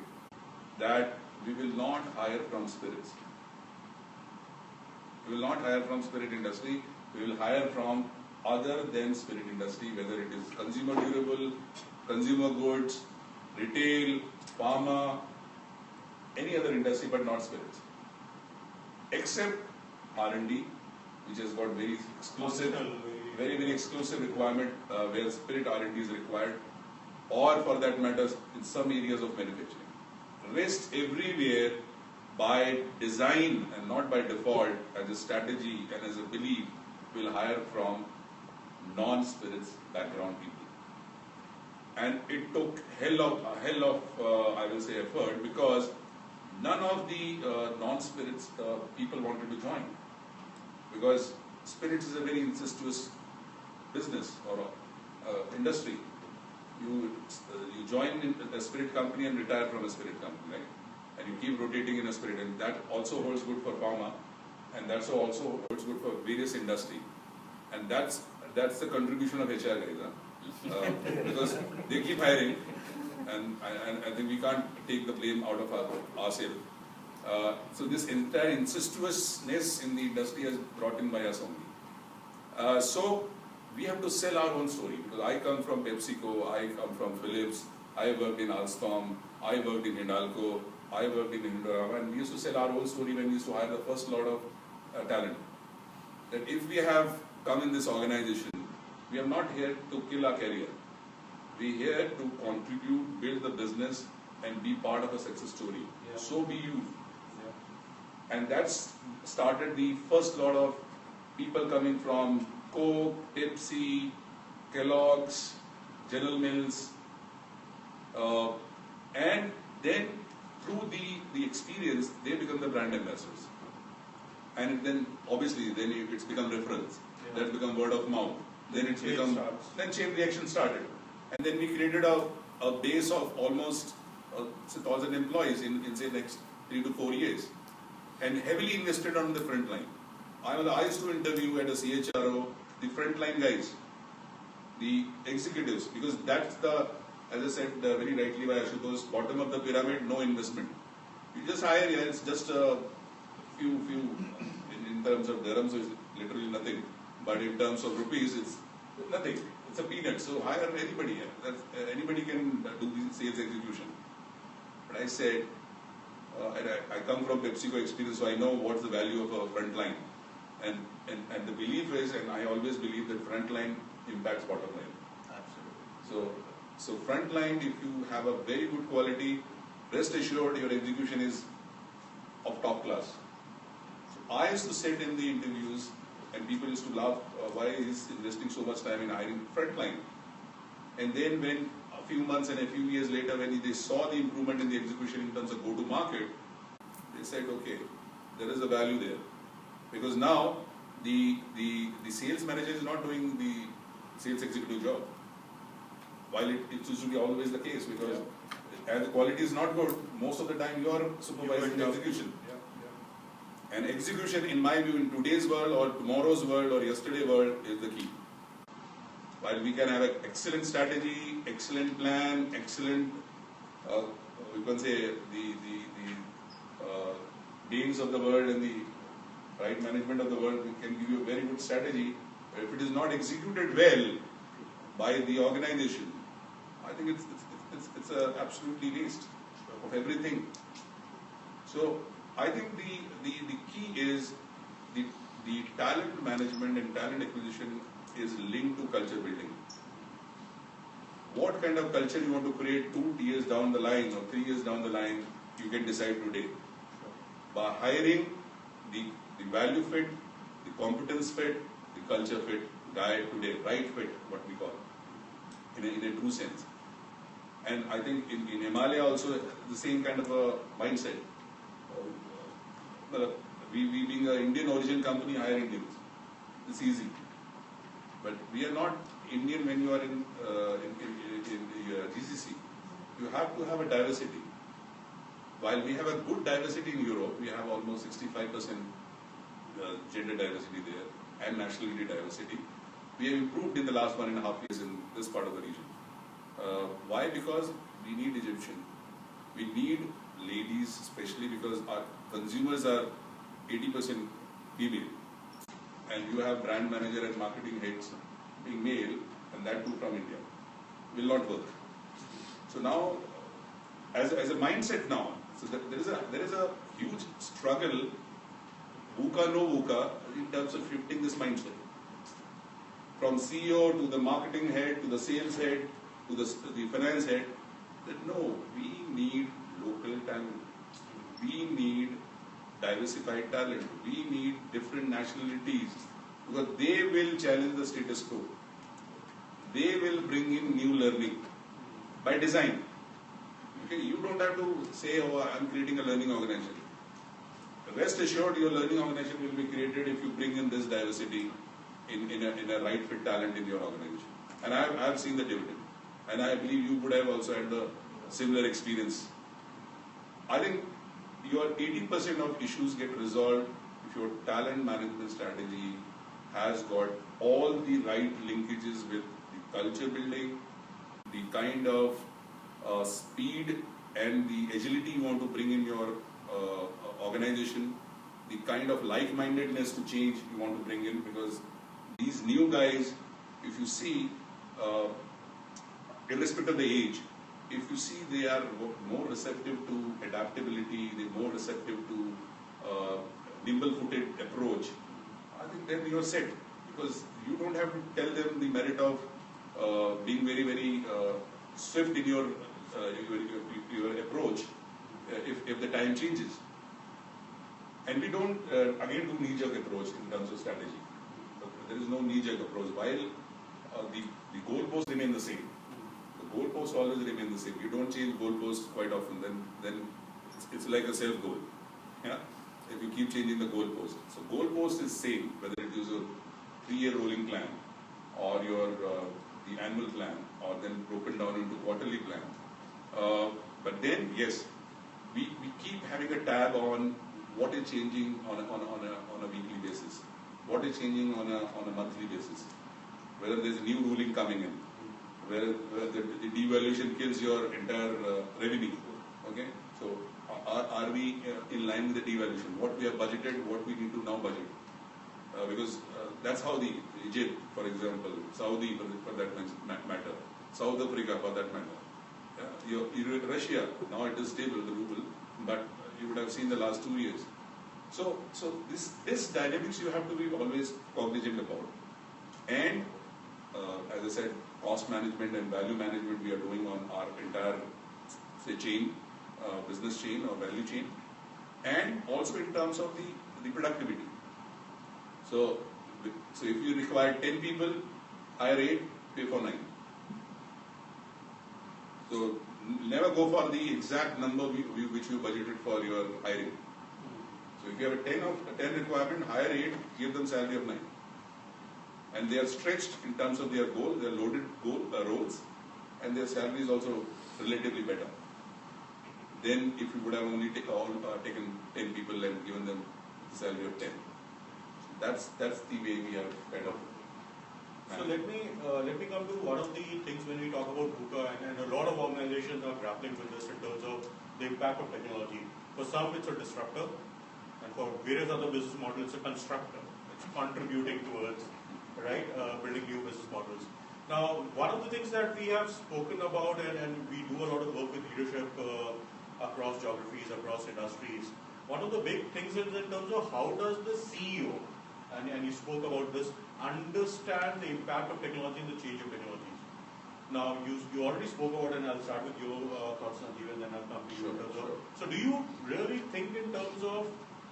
that we will not hire from spirits. We will not hire from spirit industry. We will hire from other than spirit industry, whether it is consumer durable, consumer goods, retail, pharma, any other industry, but not spirits. Except R&D, which has got very exclusive, very exclusive requirement where spirit R&D is required, or for that matter, in some areas of manufacturing. Rest everywhere by design and not by default, as a strategy and as a belief, will hire from non-spirits background people. And it took hell of I will say effort, because none of the non-spirits people wanted to join, because spirits is a very incestuous business or industry. You join in a spirit company and retire from a spirit company, right? And you keep rotating in a spirit, and that also holds good for pharma, and that's also holds good for various industry, and that's the contribution of HR guys, because they keep hiring, and I think we can't take the blame out of ourselves. So this entire incestuousness in the industry is brought in by us only. So we have to sell our own story, because I come from PepsiCo, I come from Philips, I worked in Alstom, I worked in Hindalco, I worked in Indorama, and we used to sell our own story when we used to hire the first lot of talent. That if we have come in this organization, we are not here to kill our career. We are here to contribute, build the business, and be part of a success story. Yeah. So be you. Yeah. And that's started the first lot of people coming from Coke, Pepsi, Kellogg's, General Mills, and then through the experience, they become the brand ambassadors. And then obviously, then it's become reference. Yeah. That's become word of mouth. Then it's Chain become, starts. then chain reaction started. And then we created a base of almost 1,000 employees in say next 3 to 4 years. And heavily invested on the front line. I used to interview at a CHRO the frontline guys, the executives, because that's the, as I said very rightly by Ashutosh, bottom of the pyramid, no investment. You just hire, yeah, it's just a few in terms of dirhams, so it's literally nothing. But in terms of rupees, it's nothing. It's a peanut. So hire anybody. Yeah. Anybody can do the sales execution. But I said, and I come from PepsiCo experience, so I know what's the value of a front line. And the belief is, and I always believe that front line impacts bottom line. Absolutely. So front line, if you have a very good quality, rest assured your execution is of top class. So I used to sit in the interviews and people used to laugh, why is investing so much time in hiring front line? And then when a few months and a few years later, when they saw the improvement in the execution in terms of go-to-market, they said, okay, there is a value there. Because now the sales manager is not doing the sales executive job. While it used to be always the case, because as the quality is not good, most of the time you are supervising the execution. Yeah. And execution, in my view, in today's world or tomorrow's world or yesterday's world is the key. While we can have an excellent strategy, excellent plan, excellent, we can say the beings of the world and the right management of the world can give you a very good strategy. But if it is not executed well by the organization, I think it's a absolutely waste of everything. So I think the key is the talent management and talent acquisition is linked to culture building. What kind of culture you want to create 2 years down the line or 3 years down the line, you can decide today. By hiring the value fit, the competence fit, the culture fit, guy today, right fit, what we call, in a true sense. And I think in Himalaya also the same kind of a mindset. We being an Indian origin company, hire Indians. It's easy. But we are not Indian when you are in GCC. You have to have a diversity. While we have a good diversity in Europe, we have almost 65% gender diversity there and nationality diversity. We have improved in the last 1.5 years in this part of the region. Why? Because we need Egyptian. We need ladies, especially because our consumers are 80% female. And you have brand manager and marketing heads being male, and that too from India. Will not work. So now, as a mindset now, so there is a huge struggle, VUCA, no VUCA, in terms of shifting this mindset. From CEO to the marketing head, to the sales head, to the finance head, that no, we need local talent. We need diversified talent. We need different nationalities, because they will challenge the status quo. They will bring in new learning by design. Okay, you don't have to say, oh, I'm creating a learning organization. Rest assured, your learning organization will be created if you bring in this diversity in a right fit talent in your organization. And I have seen the dividend. And I believe you would have also had the similar experience. I think your 80% of issues get resolved if your talent management strategy has got all the right linkages with the culture building, the kind of speed and the agility you want to bring in your organization, the kind of like-mindedness to change you want to bring in, because these new guys, if you see, irrespective of the age, if you see they are more receptive to adaptability, they're more receptive to nimble-footed approach, I think then you're set. Because you don't have to tell them the merit of being very, very swift in your approach if the time changes. And we don't, again, do knee-jerk approach in terms of strategy. There is no knee-jerk approach. While the goalposts remain the same. The goalposts always remain the same. You don't change goalposts quite often. Then it's like a self-goal. Yeah? If you keep changing the goalpost. So goalpost is same, whether it is a 3-year rolling plan or your the annual plan, or then broken down into quarterly plan. But then, yes, we keep having a tab on what is changing on a weekly basis, what is changing on a monthly basis, whether there is a new ruling coming in, where the devaluation kills your entire revenue. Okay, so are we in line with the devaluation? What we have budgeted, what we need to now budget, because that's how the Egypt, for example, Saudi for that matter, South Africa for that matter. Russia, now it is stable, the ruble, but you would have seen the last 2 years. So this dynamics you have to be always cognizant about. And as I said, cost management and value management we are doing on our entire, say, chain, business chain or value chain, and also in terms of the productivity. So if you require 10 people, hire 8, pay for 9. So never go for the exact number which you budgeted for your hiring. So if you have a 10 requirement, hire 8, give them salary of 9. And they are stretched in terms of their goal, they are loaded roles, and their salary is also relatively better. Then if you would have only taken 10 people and given them the salary of 10. That's the way we have kind of. So let me come to one of the things when we talk about VUCA, and a lot of organizations are grappling with this in terms of the impact of technology. For some, it's a disruptor, and for various other business models, it's a constructor. It's contributing towards, right, building new business models. Now, one of the things that we have spoken about, and we do a lot of work with leadership across geographies, across industries. One of the big things is in terms of how does the CEO, and you spoke about this, understand the impact of technology and the change of technologies. Now, you already spoke about, and I'll start with your thoughts, Sanjeev, and then I'll come to you. Sure. So do you really think in terms of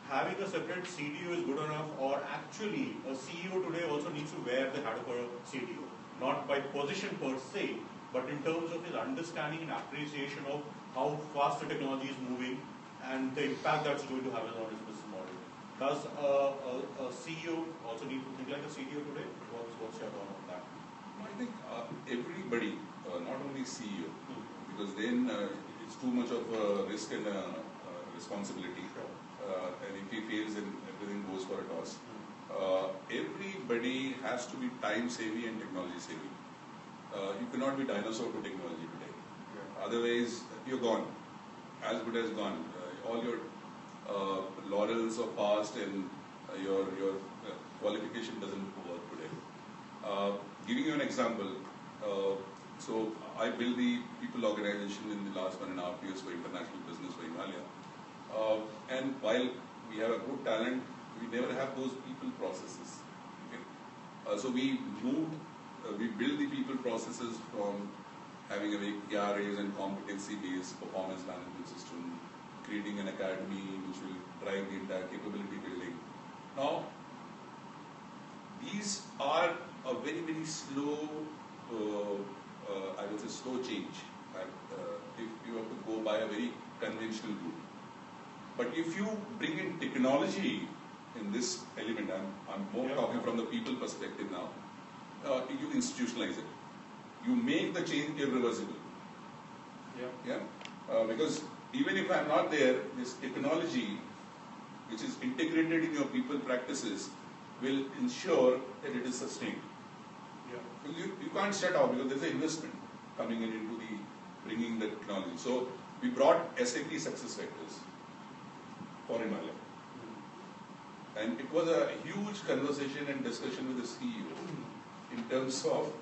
having a separate CTO is good enough, or actually a CEO today also needs to wear the hat of a CTO? Not by position per se, but in terms of his understanding and appreciation of how fast the technology is moving and the impact that's going to have on his business model. Does a CEO also need to think like a CTO today? What's your thought on that? I think everybody, not only CEO, because then it's too much of a risk and a responsibility. And if he fails, then everything goes for a toss. Everybody has to be time savvy and technology savvy. You cannot be dinosaur to technology today. Otherwise, you're gone. As good as gone. All your laurels of past and your qualification doesn't work today. Giving you an example, so I built the people organization in the last 1.5 years for international business for Himalaya. And while we have a good talent, we never have those people processes. Okay? So we build the people processes from having a very KRAs and competency-based performance management system, creating an academy which will drive the entire capability building. Now, these are a very, very slow, I would say slow change. If you have to go by a very conventional route. But if you bring in technology in this element, I'm more talking from the people perspective now, you institutionalize it. You make the change irreversible. Because even if I'm not there, this technology, which is integrated in your people practices, will ensure that it is sustained. You can't shut off because there's an investment coming in into the bringing the technology. So we brought SAP SuccessFactors for Himalaya. And it was a huge conversation and discussion with the CEO in terms of,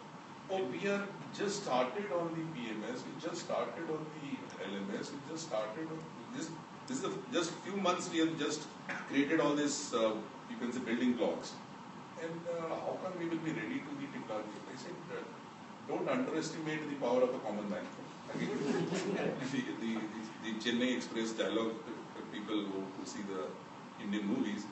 oh, we are just started on the PMS, we just started on the LMS, we just started on this is just few months we have just created all this, you can say, building blocks. And how come we will be ready to the technology? I said, don't underestimate the power of a common man. Again, the Chennai Express dialogue, people who see the Indian movies,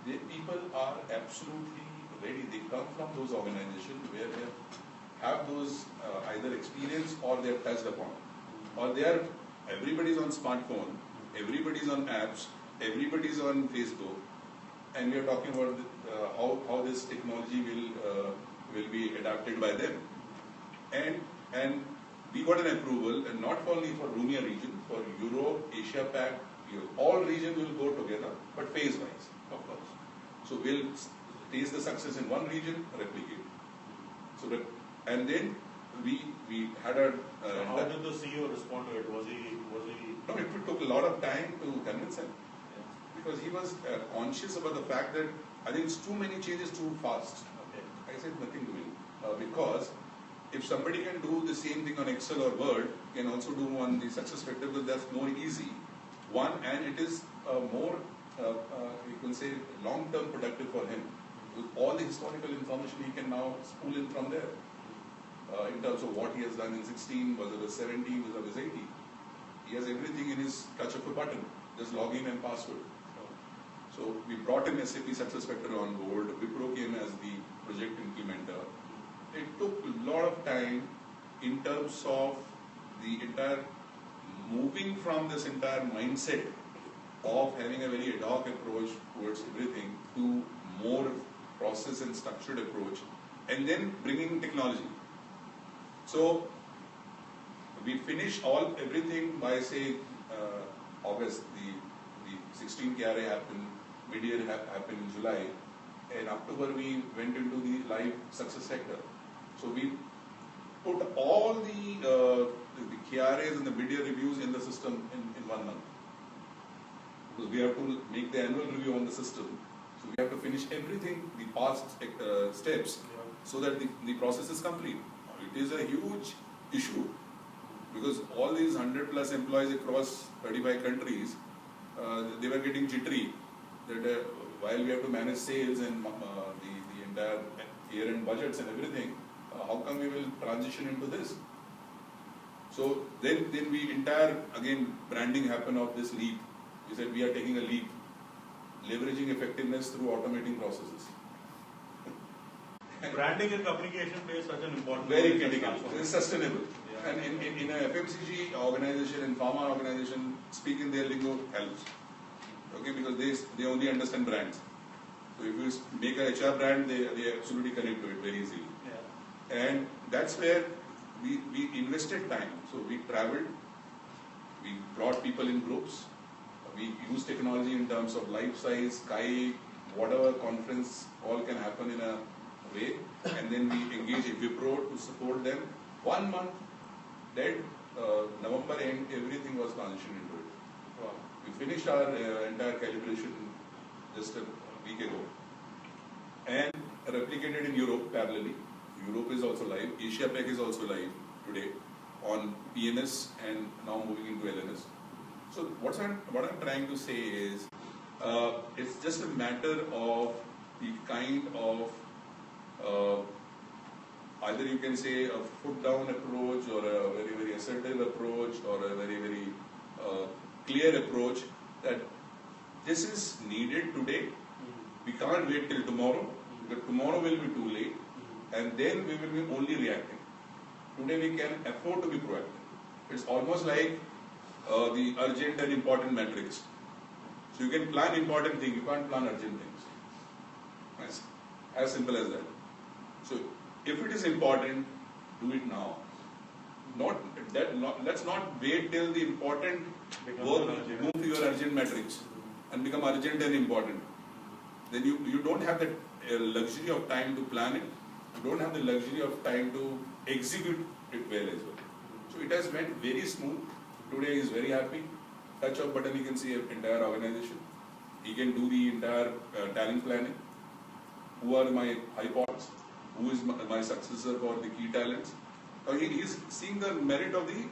the people are absolutely ready. They come from those organizations where they have those either experience or they have touched upon, or they are. Everybody's on smartphone, everybody's on apps, everybody's on Facebook, and we are talking about how this technology will be adapted by them. And we got an approval, and not only for Rumia region, for Europe, Asia Pac, all regions will go together, but phase-wise, of course. So we'll taste the success in one region, replicate. So that, and then we had a. So how did the CEO respond to it? Was he? No, it took a lot of time to convince him, because he was conscious about the fact that I think it's too many changes too fast. Okay. I said nothing to him, because if somebody can do the same thing on Excel or Word, can also do on the success factor, because that's more easy. One, and it is more, you can say, long-term productive for him. With all the historical information, he can now spool in from there. In terms of what he has done in 16, was it a 17, was it a 80. He has everything in his touch of a button, just login and password. So we brought in SAP SuccessFactors on board, Wipro came as the project implementer. It took a lot of time in terms of the entire moving from this entire mindset of having a very ad hoc approach towards everything to more process and structured approach, and then bringing technology. So we finished everything by say August. The 16 KRA happened, mid-year happened in July, and October we went into the live success sector. So we put all the KRAs and the mid-year reviews in the system in 1 month, because we have to make the annual review on the system. So we have to finish everything, the past steps, so that the process is complete. It is a huge issue, because all these 100+ employees across 35 countries, they were getting jittery that while we have to manage sales and the entire year-end budgets and everything, how come we will transition into this? So then we again branding happened of this leap. We said we are taking a leap, leveraging effectiveness through automating processes. Branding and communication plays such an important role. Very critical. It is sustainable. Yeah. And in a FMCG organization, in pharma organization, speaking their lingo helps. Okay, because they only understand brands. So if you make a HR brand, they absolutely connect to it very easily. Yeah. And that's where we invested time. So we traveled, we brought people in groups, we used technology in terms of life size, Skype, whatever conference, all can happen in a way, and then we engage Wipro to support them. 1 month, that November end, everything was transitioned into it. Wow. We finished our entire calibration just a week ago, and replicated in Europe parallelly. Europe is also live, Asia Pac is also live today on PNS and now moving into LNS. So what I'm trying to say is, it's just a matter of the kind of either you can say a foot down approach, or a very, very assertive approach, or a very, very clear approach that this is needed today. We can't wait till tomorrow, because tomorrow will be too late, and then we will be only reacting. Today we can afford to be proactive. It's almost like the urgent and important matrix. So you can plan important things, you can't plan urgent things. As simple as that. So if it is important, do it now. Let's not wait till the important work move to your urgent matrix and become urgent and important. Then you don't have the luxury of time to plan it. You don't have the luxury of time to execute it well as well. So it has went very smooth. Today is very happy. Touch of button, you can see an entire organization. He can do the entire talent planning. Who are my high points? Who is my successor for the key talents? He is seeing the merit of the.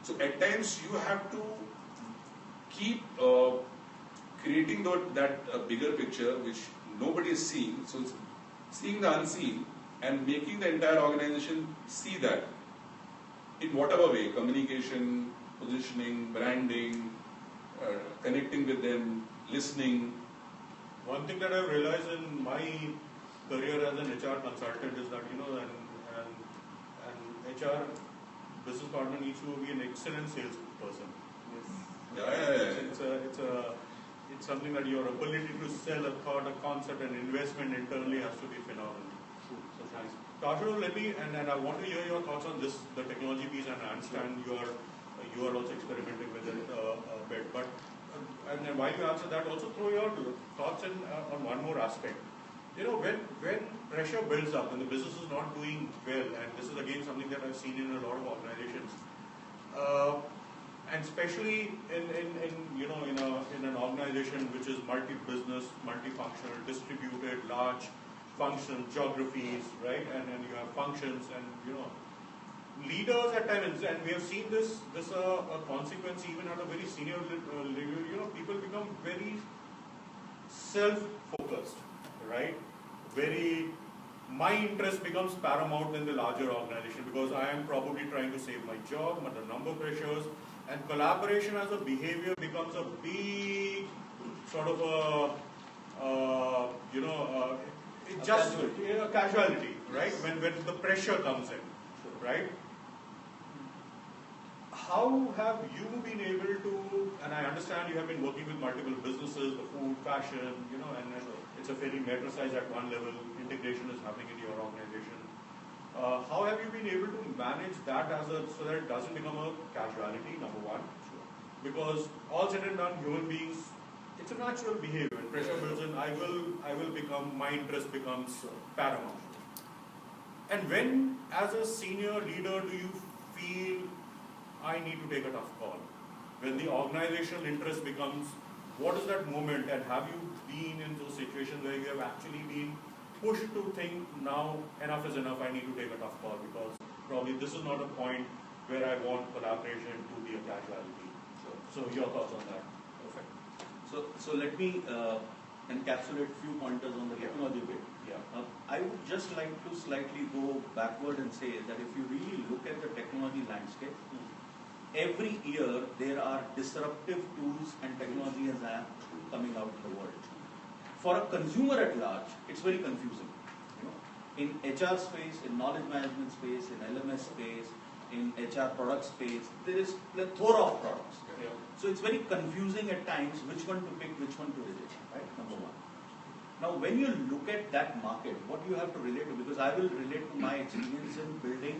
So at times you have to keep creating that bigger picture which nobody is seeing. So it's seeing the unseen and making the entire organization see that in whatever way, communication, positioning, branding, connecting with them, listening. One thing that I've realized in my career as an HR consultant is that, an HR business partner needs to be an excellent salesperson. Yes. It's something that your ability to sell a thought, a concept, an investment internally has to be phenomenal. So thanks. Ashutosh, let me, and I want to hear your thoughts on this, the technology piece, and I understand you are also experimenting with it a bit. But and then while you answer that, also throw your thoughts in on one more aspect. When pressure builds up and the business is not doing well, and this is again something that I've seen in a lot of organizations, and especially in an organization which is multi-business, multifunctional, distributed, large, functional geographies, right? And you have functions, and leaders at times, and we have seen this a consequence even at a very senior level. People become very self-focused, right? My interest becomes paramount in the larger organization because I am probably trying to save my job, but the number of pressures, and collaboration as a behavior becomes a big sort of a casualty, right? When the pressure comes in, right? How have you been able to, and I understand you have been working with multiple businesses, the food, fashion, and it's a fairly metricized at one level, integration is happening in your organization. How have you been able to manage that so that it doesn't become a casualty, number one? Because all said and done, human beings, it's a natural behavior. When pressure builds in, my interest becomes paramount. And when, as a senior leader, do you feel I need to take a tough call? When the organizational interest becomes, what is that moment? And have you been in those situations where you have actually been pushed to think, now enough is enough, I need to take a tough call because probably this is not a point where I want collaboration to be a casualty. So your thoughts on that? Perfect. So let me encapsulate few pointers on the technology bit. Yeah. I would just like to slightly go backward and say that if you really look at the technology landscape, every year there are disruptive tools and technology as coming out in the world. For a consumer at large, it's very confusing. In HR space, in knowledge management space, in LMS space, in HR product space, there is plethora of products. Yeah. So it's very confusing at times which one to pick, which one to reject, right? Number one. Now when you look at that market, what you have to relate to, because I will relate to my experience in building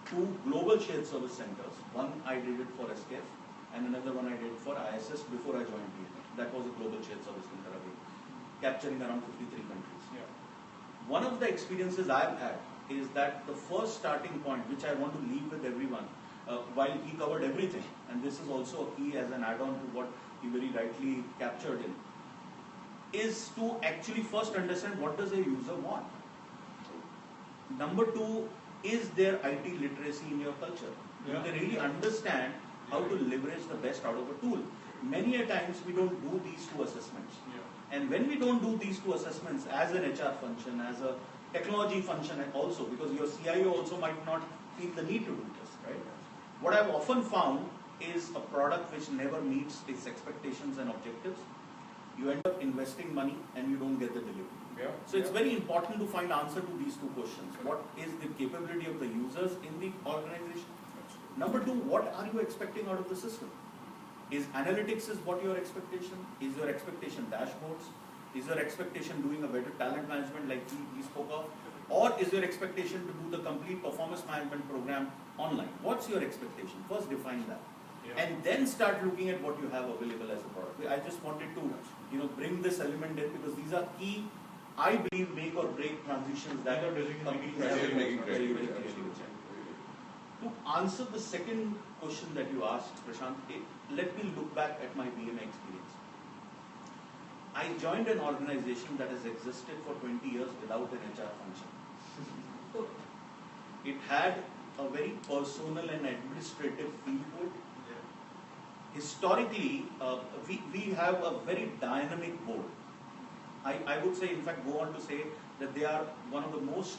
2 global shared service centers. One I did it for SKF and another one I did for ISS before I joined DNA. That was a global shared service center again, capturing around 53 countries. Yeah. One of the experiences I've had is that the first starting point, which I want to leave with everyone, while he covered everything, and this is also a key as an add-on to what he very rightly captured in, is to actually first understand what does a user want. Number 2, is there IT literacy in your culture? Do they really understand how to leverage the best out of a tool? Many a times we don't do these 2 assessments. Yeah. And when we don't do these 2 assessments as an HR function, as a technology function, and also because your CIO also might not feel the need to do this, right? What I've often found is a product which never meets its expectations and objectives. You end up investing money and you don't get the delivery. Yeah. So it's very important to find answer to these 2 questions. What is the capability of the users in the organization? Number 2, what are you expecting out of the system? Is analytics is what your expectation? Is your expectation dashboards? Is your expectation doing a better talent management like we spoke of? Or is your expectation to do the complete performance management program online? What's your expectation? First define that. Yeah. And then start looking at what you have available as a product. I just wanted to bring this element in because these are key, I believe, make or break transitions that companies have very clearly. To answer the second question that you asked, Prashant, let me look back at my BMA experience. I joined an organization that has existed for 20 years without an HR function. So it had a very personal and administrative feel to it. Historically, we have a very dynamic board. I would say, in fact, go on to say that they are one of the most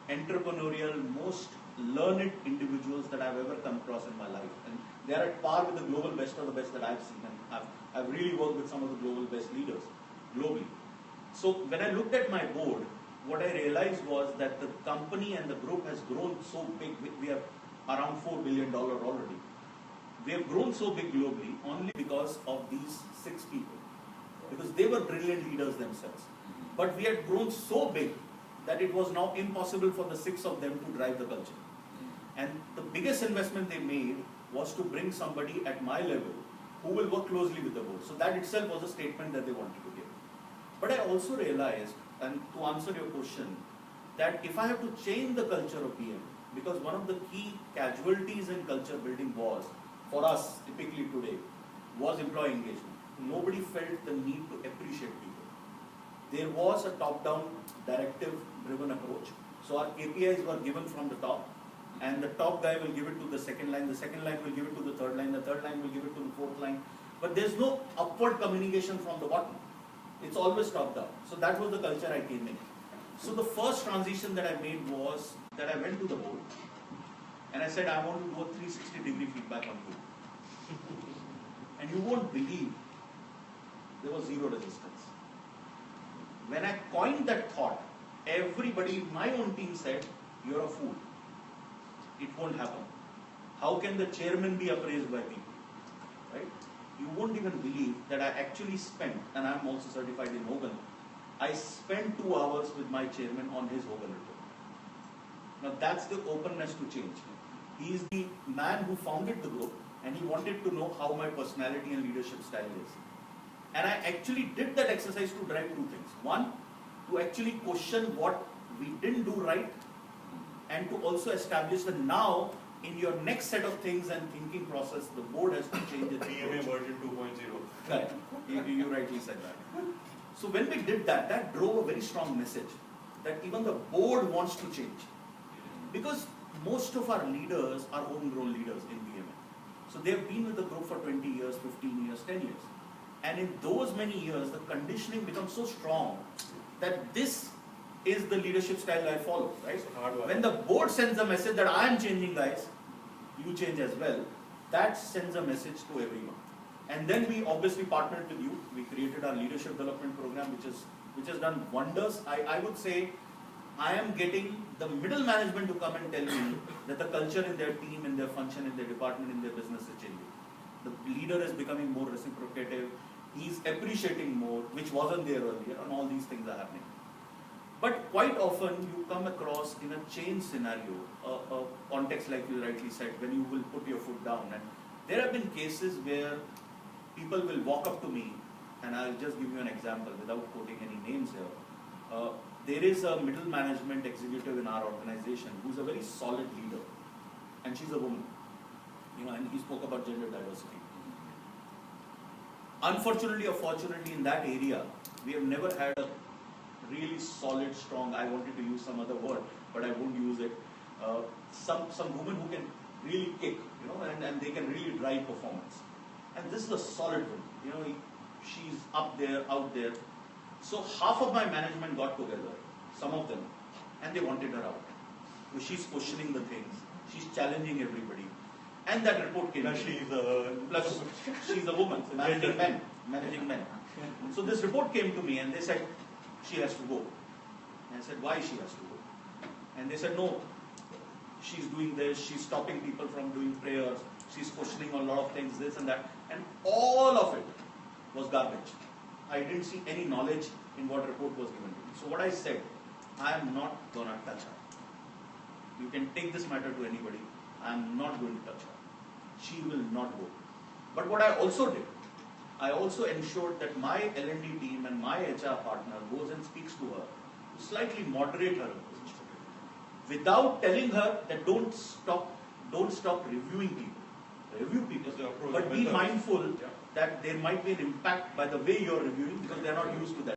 entrepreneurial, most learned individuals that I've ever come across in my life. And they are at par with the global best of the best that I've seen. And I've really worked with some of the global best leaders globally. So when I looked at my board, what I realized was that the company and the group has grown so big. We are around $4 billion already. We have grown so big globally only because of these 6 people. Because they were brilliant leaders themselves. But we had grown so big that it was now impossible for the 6 of them to drive the culture. And the biggest investment they made was to bring somebody at my level who will work closely with the board. So that itself was a statement that they wanted to give. But I also realized, and to answer your question, that if I have to change the culture of PM, because one of the key casualties in culture building was, for us typically today, was employee engagement. Nobody felt the need to appreciate people. There was a top-down, directive-driven approach. So our KPIs were given from the top, and the top guy will give it to the second line will give it to the third line will give it to the fourth line. But there's no upward communication from the bottom. It's always top-down. So that was the culture I came in. So the first transition that I made was that I went to the board, and I said, I want to do a 360-degree feedback on you. And you won't believe, there was zero resistance. When I coined that thought, everybody in my own team said, you're a fool. It won't happen. How can the chairman be appraised by people? Right? You won't even believe that I actually spent, and I'm also certified in Hogan, I spent 2 hours with my chairman on his Hogan report. Now that's the openness to change. He is the man who founded the group, and he wanted to know how my personality and leadership style is. And I actually did that exercise to drive 2 things. One, to actually question what we didn't do right, and to also establish that now, in your next set of things and thinking process, the board has to change its PMA approach. version 2.0. Correct. You rightly said that. So when we did that, that drove a very strong message that even the board wants to change. Because most of our leaders are homegrown leaders in BMA. So they have been with the group for 20 years, 15 years, 10 years. And in those many years, the conditioning becomes so strong that this is the leadership style I follow, right? When the board sends a message that I am changing, guys, you change as well, that sends a message to everyone. And then we obviously partnered with you. We created our leadership development program, which has done wonders. I would say I am getting the middle management to come and tell me that the culture in their team, in their function, in their department, in their business is changing. The leader is becoming more reciprocative. He's appreciating more, which wasn't there earlier, and all these things are happening. But quite often you come across in a change scenario, a context like you rightly said, when you will put your foot down. And there have been cases where people will walk up to me, and I'll just give you an example without quoting any names here. There is a middle management executive in our organization who's a very solid leader, and she's a woman. And he spoke about gender diversity. Unfortunately or fortunately, in that area, we have never had a really solid, strong, I wanted to use some other word, but I won't use it, some woman who can really kick, and they can really drive performance. And this is a solid woman, she's up there, out there. So half of my management got together, some of them, and they wanted her out. So she's questioning the things, she's challenging everybody. And that report came. Plus she's a woman, managing men. So this report came to me, and they said, she has to go. And I said, why she has to go? And they said, no, she's doing this, she's stopping people from doing prayers, she's questioning a lot of things, this and that. And all of it was garbage. I didn't see any knowledge in what report was given to me. So what I said, I am not going to touch her. You can take this matter to anybody. I am not going to touch her. She will not go. But what I also did, I also ensured that my L&D team and my HR partner goes and speaks to her to slightly moderate her approach, without telling her that don't stop reviewing people. Review people, but be mindful that there might be an impact by the way you're reviewing because they're not used to that.